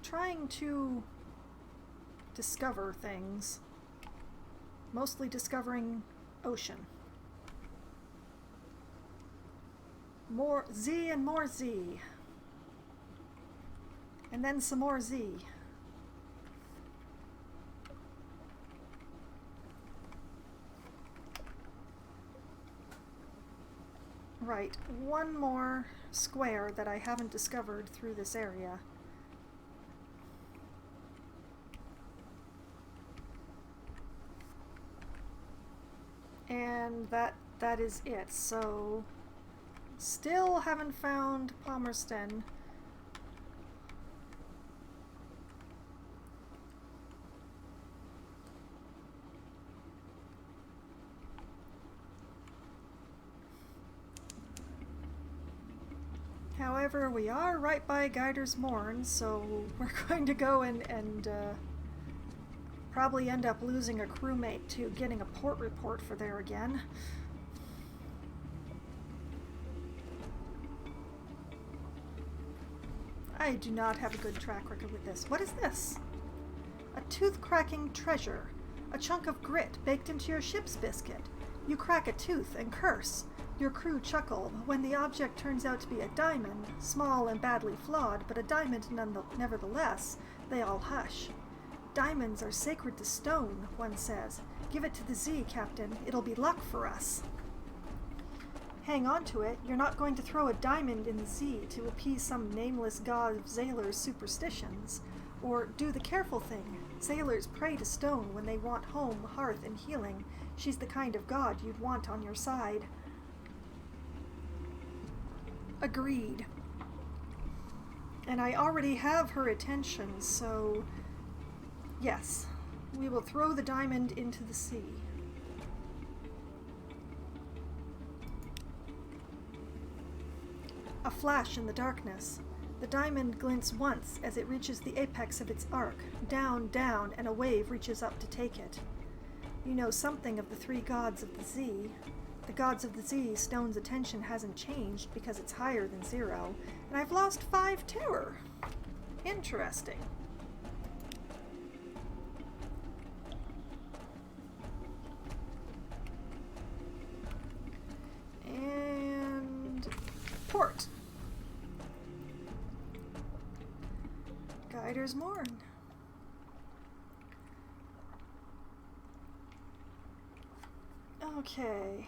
trying to discover things. Mostly discovering ocean. More Z and more Z. And then some more Z. Right, one more square that I haven't discovered through this area. And that is it. So still haven't found Palmerston. However, we are right by Guider's Morn, so we're going to go and probably end up losing a crewmate to getting a port report for there again. I do not have a good track record with this. What is this? A tooth-cracking treasure. A chunk of grit baked into your ship's biscuit. You crack a tooth and curse. Your crew chuckle when the object turns out to be a diamond, small and badly flawed, but a diamond nevertheless. They all hush. Diamonds are sacred to stone, one says. Give it to the Z, Captain. It'll be luck for us. Hang on to it. You're not going to throw a diamond in the Z to appease some nameless god of sailors' superstitions. Or do the careful thing. Sailors pray to stone when they want home, hearth, and healing. She's the kind of god you'd want on your side. Agreed. And I already have her attention, so yes, we will throw the diamond into the sea. A flash in the darkness. The diamond glints once as it reaches the apex of its arc. Down, down, and a wave reaches up to take it. You know something of the three gods of the Z. The gods of the Z, Stone's attention hasn't changed because it's higher than 0, and I've lost 5 terror. Interesting. And port. Guider's Morn. Okay.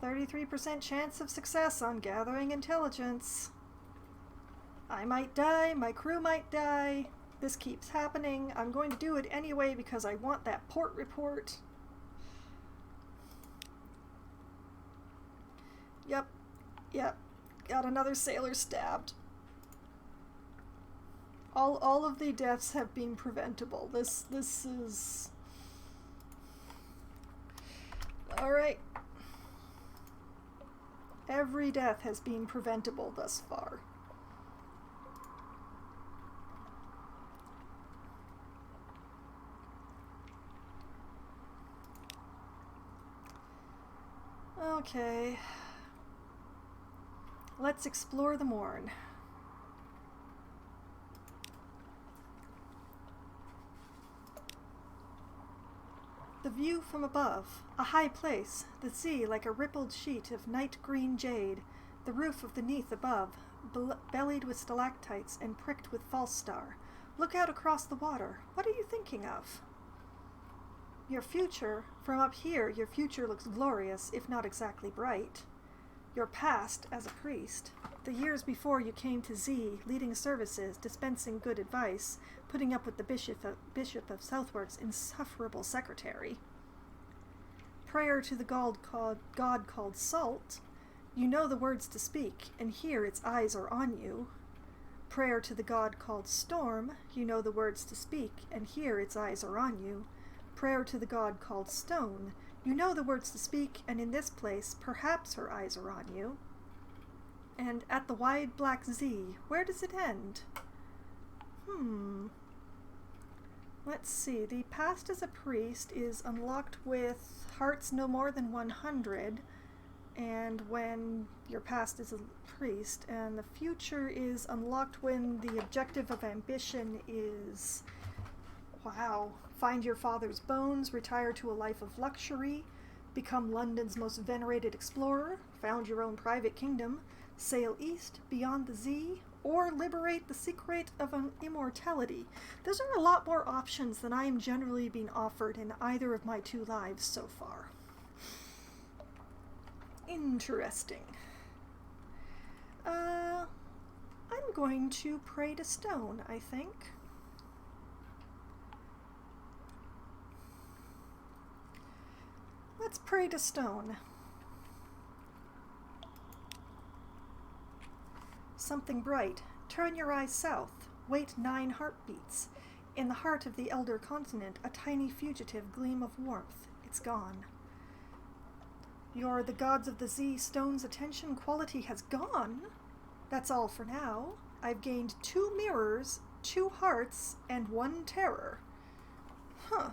33% chance of success on gathering intelligence. I might die, my crew might die. This keeps happening. I'm going to do it anyway because I want that port report. Yep. Got another sailor stabbed. All of the deaths have been preventable. This is... Alright. Every death has been preventable thus far. Okay. Let's explore the Morn. The view from above, a high place, the sea like a rippled sheet of night green jade, the roof of the neath above, bellied with stalactites and pricked with false star. Look out across the water. What are you thinking of? Your future, from up here, your future looks glorious, if not exactly bright. Your past, as a priest, the years before you came to Z, leading services, dispensing good advice, putting up with the Bishop of Southwark's insufferable secretary. Prayer to the god called Salt, you know the words to speak, and here its eyes are on you. Prayer to the god called Storm, you know the words to speak, and here its eyes are on you. Prayer to the god called Stone, you know the words to speak, and in this place, perhaps her eyes are on you. And at the wide black Z, where does it end? Let's see, the past as a priest is unlocked with hearts no more than 100, and when your past is a priest, and the future is unlocked when the objective of ambition is, wow, find your father's bones, retire to a life of luxury, become London's most venerated explorer, found your own private kingdom, sail east beyond the Z, or liberate the secret of an immortality. Those are a lot more options than I am generally being offered in either of my two lives so far. Interesting. I'm going to pray to stone, I think. Let's pray to stone. Something bright. Turn your eyes south. Wait 9 heartbeats. In the heart of the elder continent, a tiny fugitive gleam of warmth. It's gone. You're the gods of the Z. Stone's attention quality has gone. That's all for now. I've gained 2 mirrors, 2 hearts, and 1 terror. Huh.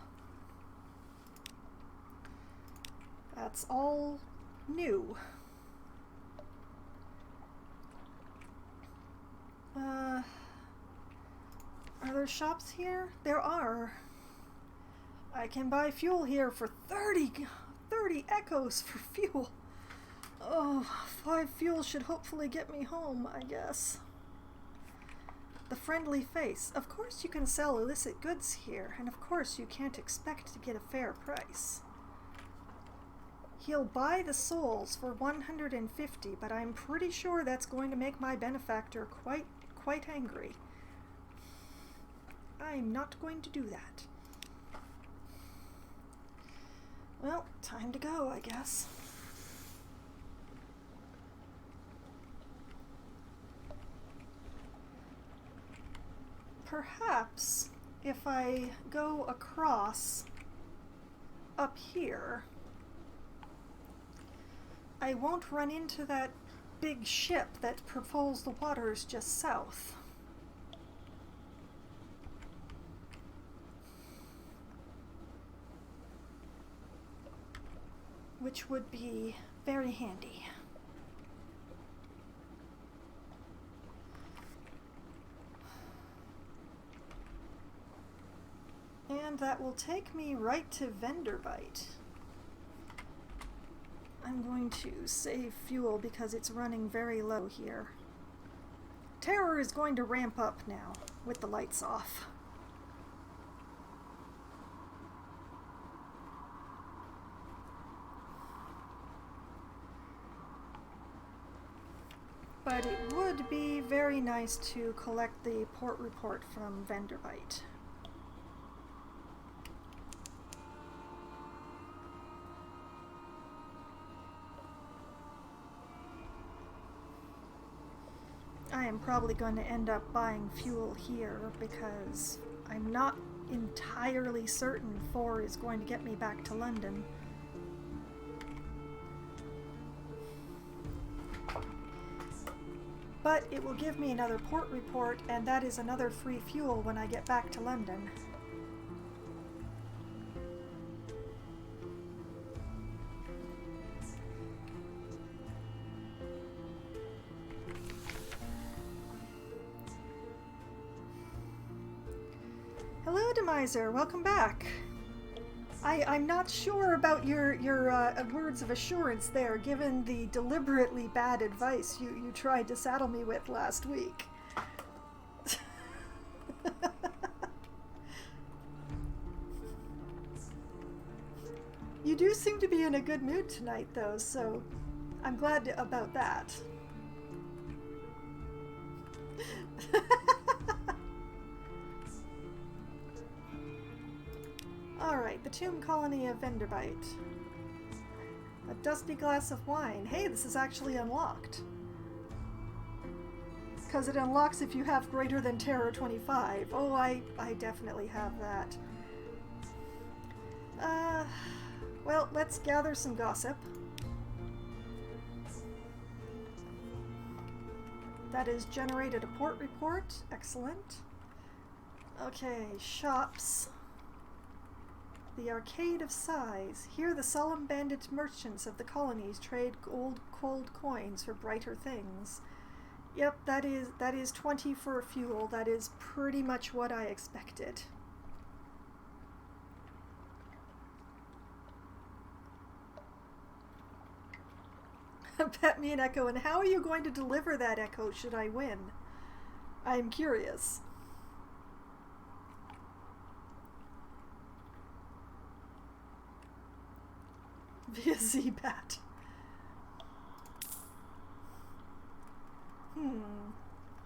That's all new. Are there shops here? There are. I can buy fuel here for 30 echoes for fuel. Oh, 5 fuel should hopefully get me home, I guess. The friendly face. Of course you can sell illicit goods here, and of course you can't expect to get a fair price. He'll buy the souls for 150, but I'm pretty sure that's going to make my benefactor quite angry. I'm not going to do that. Well, time to go, I guess. Perhaps if I go across up here, I won't run into that big ship that patrols the waters just south. Which would be very handy. And that will take me right to Venderbite. I'm going to save fuel because it's running very low here. Terror is going to ramp up now with the lights off. But it would be very nice to collect the port report from Venderbite. I am probably going to end up buying fuel here because I'm not entirely certain 4 is going to get me back to London. But it will give me another port report, and that is another free fuel when I get back to London. Hello, Demiser. Welcome back. I'm not sure about your words of assurance there, given the deliberately bad advice you tried to saddle me with last week. You do seem to be in a good mood tonight, though, so I'm glad about that. Alright, the Tomb Colony of Venderbite. A dusty glass of wine. Hey, this is actually unlocked. Because it unlocks if you have greater than Terror 25. Oh, I definitely have that. Well, let's gather some gossip. That has generated a port report. Excellent. Okay, shops. The Arcade of Sighs. Here the solemn bandit merchants of the colonies trade old cold coins for brighter things. Yep, that is 20 for fuel. That is pretty much what I expected. Bet me an echo, and how are you going to deliver that echo should I win? I'm curious. Via Z-Bat.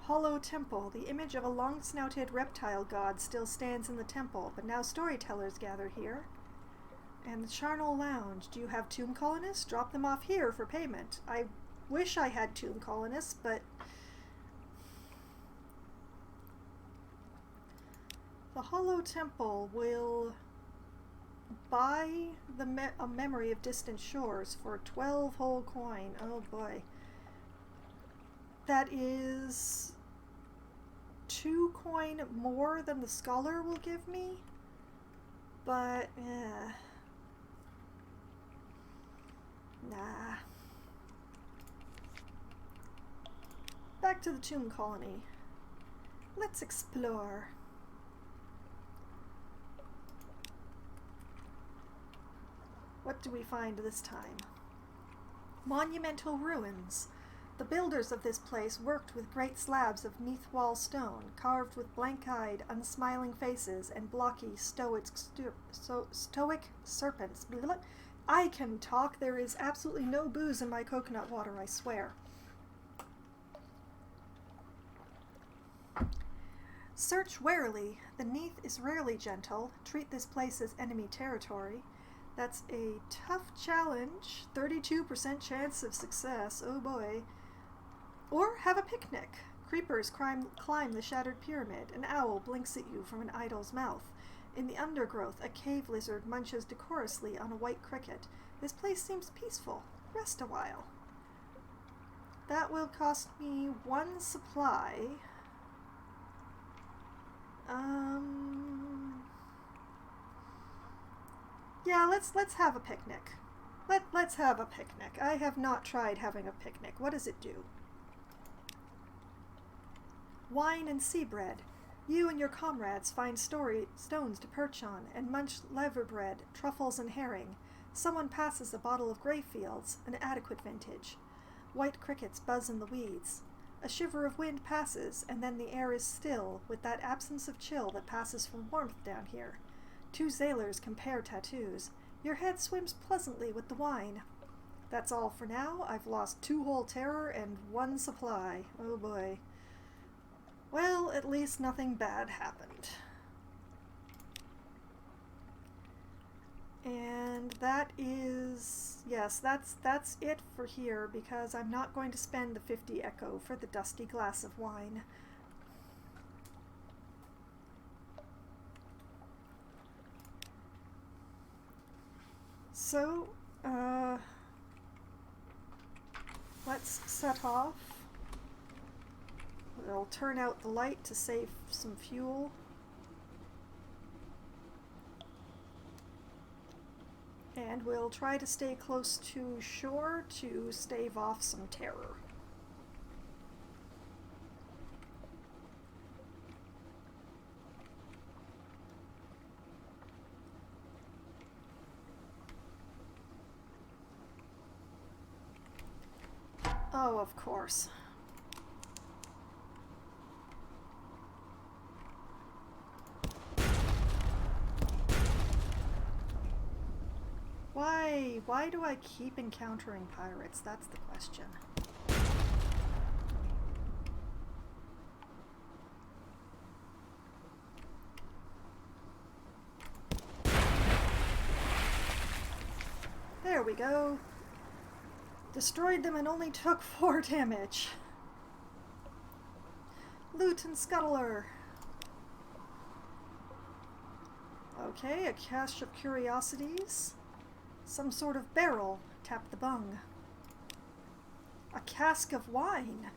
Hollow Temple. The image of a long-snouted reptile god still stands in the temple, but now storytellers gather here. And the Charnel Lounge. Do you have tomb colonists? Drop them off here for payment. I wish I had tomb colonists, but the Hollow Temple will buy a memory of distant shores for 12 whole coin. Oh boy. That is 2 coin more than the scholar will give me, but nah. Back to the tomb colony. Let's explore. What do we find this time? Monumental ruins. The builders of this place worked with great slabs of neath-wall stone, carved with blank-eyed, unsmiling faces and blocky, stoic serpents. Blah. I can talk. There is absolutely no booze in my coconut water, I swear. Search warily. The Neath is rarely gentle. Treat this place as enemy territory. That's a tough challenge. 32% chance of success. Oh boy. Or have a picnic. Creepers climb the shattered pyramid. An owl blinks at you from an idol's mouth. In the undergrowth, a cave lizard munches decorously on a white cricket. This place seems peaceful. Rest a while. That will cost me 1 supply. Yeah, let's have a picnic. Let's have a picnic. I have not tried having a picnic. What does it do? Wine and sea bread. You and your comrades find stones to perch on and munch lever bread, truffles, and herring. Someone passes a bottle of Greyfields, an adequate vintage. White crickets buzz in the weeds. A shiver of wind passes, and then the air is still, with that absence of chill that passes from warmth down here. 2 sailors compare tattoos. Your head swims pleasantly with the wine. That's all for now. I've lost 2 whole terror and 1 supply. Oh boy. Well, at least nothing bad happened. And that is, yes, that's it for here, because I'm not going to spend the 50 echo for the dusty glass of wine. So, let's set off. We'll turn out the light to save some fuel. And we'll try to stay close to shore to stave off some terror. Oh, of course. Why do I keep encountering pirates? That's the question. There we go. Destroyed them and only took 4 damage. Loot and scuttler. Okay, a cache of curiosities. Some sort of barrel. Tap the bung. A cask of wine.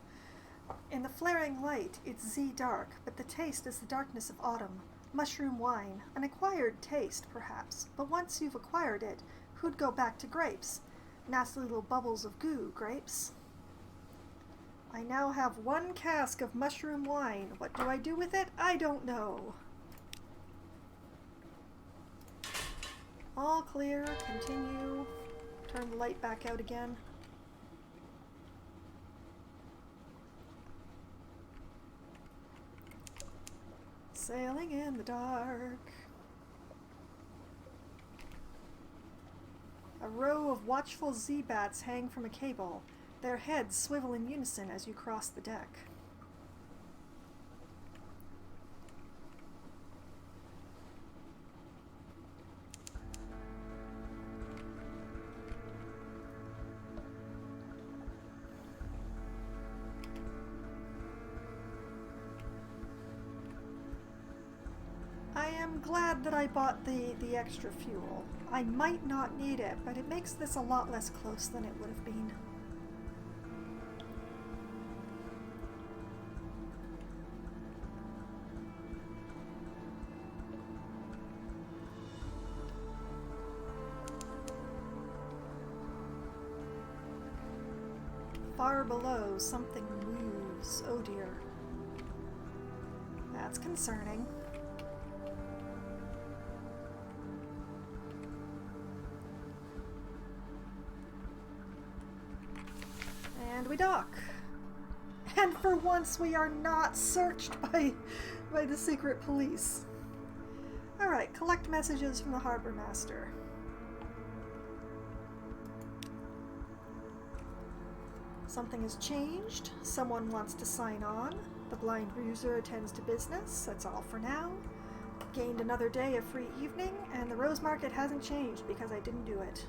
In the flaring light, it's Z dark, but the taste is the darkness of autumn. Mushroom wine, an acquired taste, perhaps, but once you've acquired it, who'd go back to grapes? Nasty little bubbles of goo, grapes. I now have 1 cask of mushroom wine. What do I do with it? I don't know. All clear. Continue. Turn the light back out again. Sailing in the dark. A row of watchful Z-bats hang from a cable. Their heads swivel in unison as you cross the deck. I am glad that I bought the extra fuel. I might not need it, but it makes this a lot less close than it would have been. Far below, something moves. Oh dear. That's concerning. And we dock. And for once we are not searched by the secret police. Alright, collect messages from the harbor master. Something has changed. Someone wants to sign on. The blind user attends to business. That's all for now. Gained another day of free evening, and the rose market hasn't changed because I didn't do it.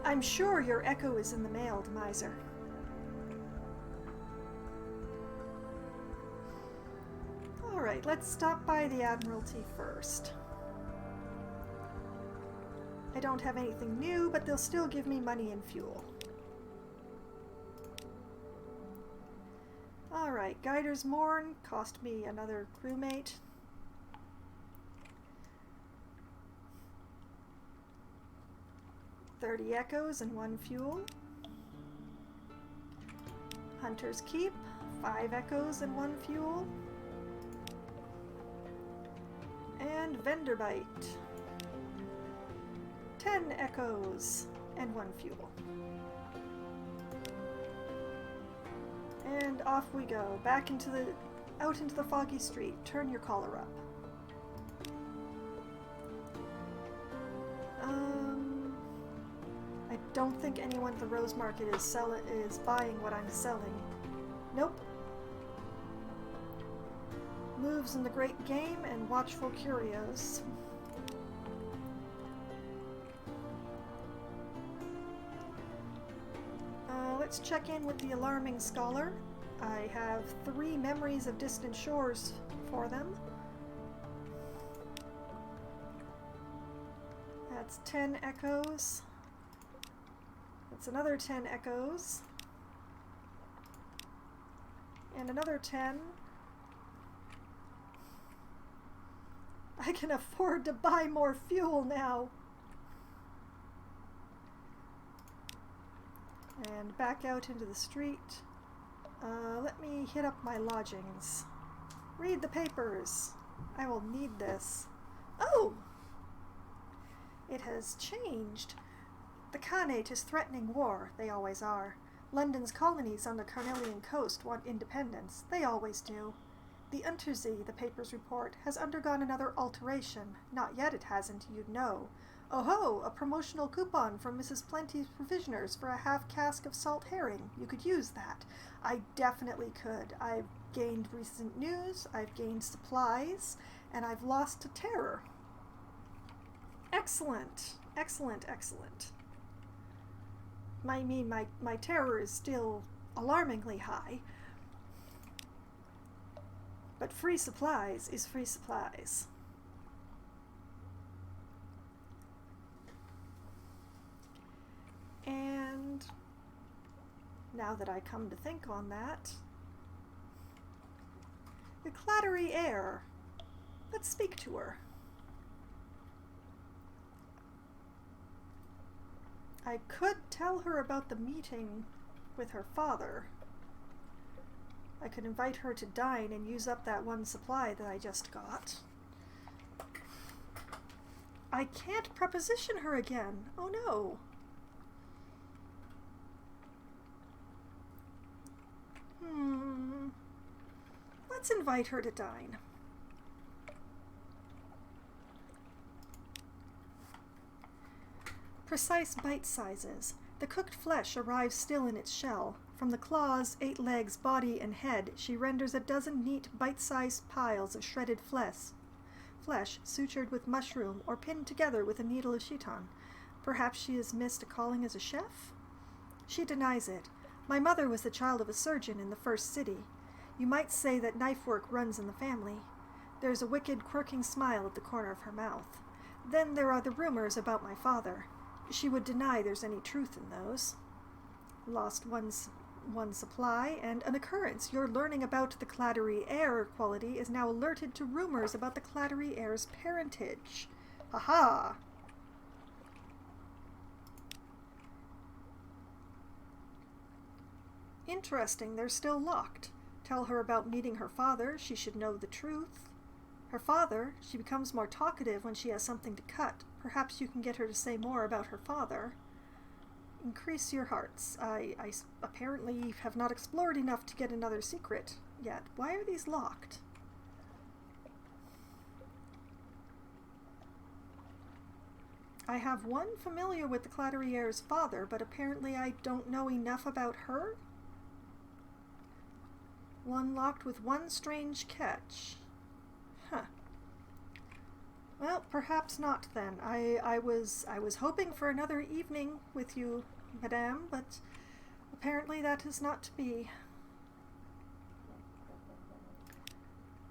I'm sure your echo is in the mail, Demiser. Alright, let's stop by the Admiralty first. I don't have anything new, but they'll still give me money and fuel. Alright, Guider's Morn cost me another crewmate. $30 echoes and 1 fuel. Hunter's Keep, 5 echoes and 1 fuel. And Venderbite, 10 echoes and 1 fuel. And off we go, back out into the foggy street. Turn your collar up. I don't think anyone at the Rose Market is buying what I'm selling. Nope. Moves in the Great Game and Watchful Curios. Let's check in with the Alarming Scholar. I have 3 memories of distant shores for them. That's 10 echoes. That's another 10 echoes. And another 10. I can afford to buy more fuel now. And back out into the street. Let me hit up my lodgings. Read the papers. I will need this. Oh! It has changed. The Khanate is threatening war. They always are. London's colonies on the Carnelian coast want independence. They always do. The Untersee, the papers report, has undergone another alteration. Not yet it hasn't, you'd know. Oh ho, a promotional coupon from Mrs. Plenty's Provisioners for a half cask of salt herring. You could use that. I definitely could. I've gained recent news, I've gained supplies, and I've lost to terror. Excellent. Excellent, excellent. My terror is still alarmingly high. But free supplies is free supplies. And now that I come to think on that. The clattery air. Let's speak to her. I could tell her about the meeting with her father. I could invite her to dine and use up that one supply that I just got. I can't preposition her again. Oh no. Let's invite her to dine. Precise bite sizes. The cooked flesh arrives still in its shell. From the claws, 8 legs, body, and head, she renders a dozen neat, bite-sized piles of shredded flesh, sutured with mushroom or pinned together with a needle of chiton. Perhaps she has missed a calling as a chef? She denies it. My mother was the child of a surgeon in the first city. You might say that knife work runs in the family. There's a wicked, quirking smile at the corner of her mouth. Then there are the rumors about my father. She would deny there's any truth in those. Lost one supply, and an occurrence. Your learning about the clattery air quality is now alerted to rumors about the clattery air's parentage. Ha-ha! Interesting, they're still locked. Tell her about meeting her father, she should know the truth. Her father, she becomes more talkative when she has something to cut. Perhaps you can get her to say more about her father. Increase your hearts. I apparently have not explored enough to get another secret yet. Why are these locked? I have one familiar with the clattery air's father, but apparently I don't know enough about her. One locked with one strange catch. Huh. Well, perhaps not then. I was hoping for another evening with you, madame, but apparently that is not to be.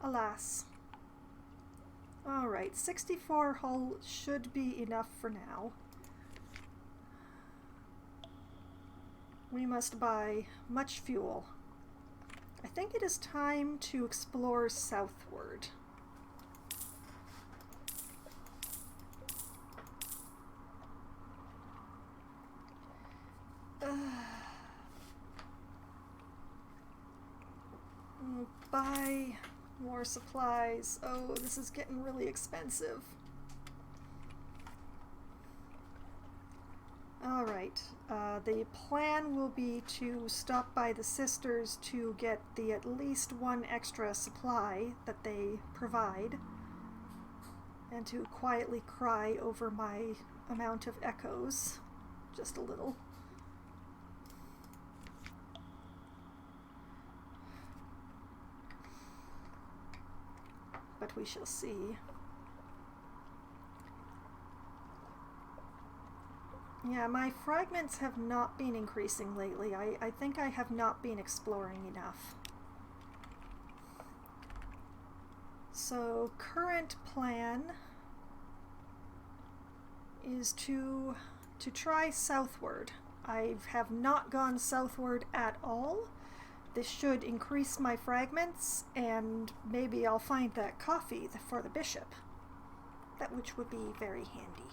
Alas. All right, 64 hull should be enough for now. We must buy much fuel. I think it is time to explore southward. Buy more supplies. Oh, this is getting really expensive. Alright, the plan will be to stop by the sisters to get the at least one extra supply that they provide, and to quietly cry over my amount of echoes, just a little. But we shall see. Yeah, my fragments have not been increasing lately. I think I have not been exploring enough. So, current plan is to try southward. I have not gone southward at all. This should increase my fragments, and maybe I'll find that coffee for the bishop. That which would be very handy.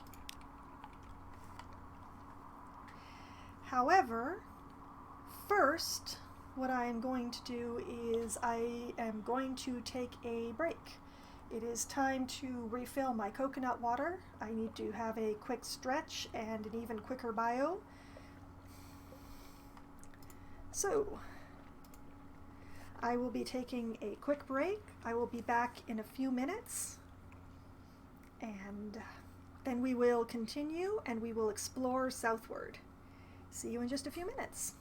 However, first, what I am going to do is I am going to take a break. It is time to refill my coconut water. I need to have a quick stretch and an even quicker bio. So, I will be taking a quick break. I will be back in a few minutes, and then we will continue and we will explore southward. See you in just a few minutes.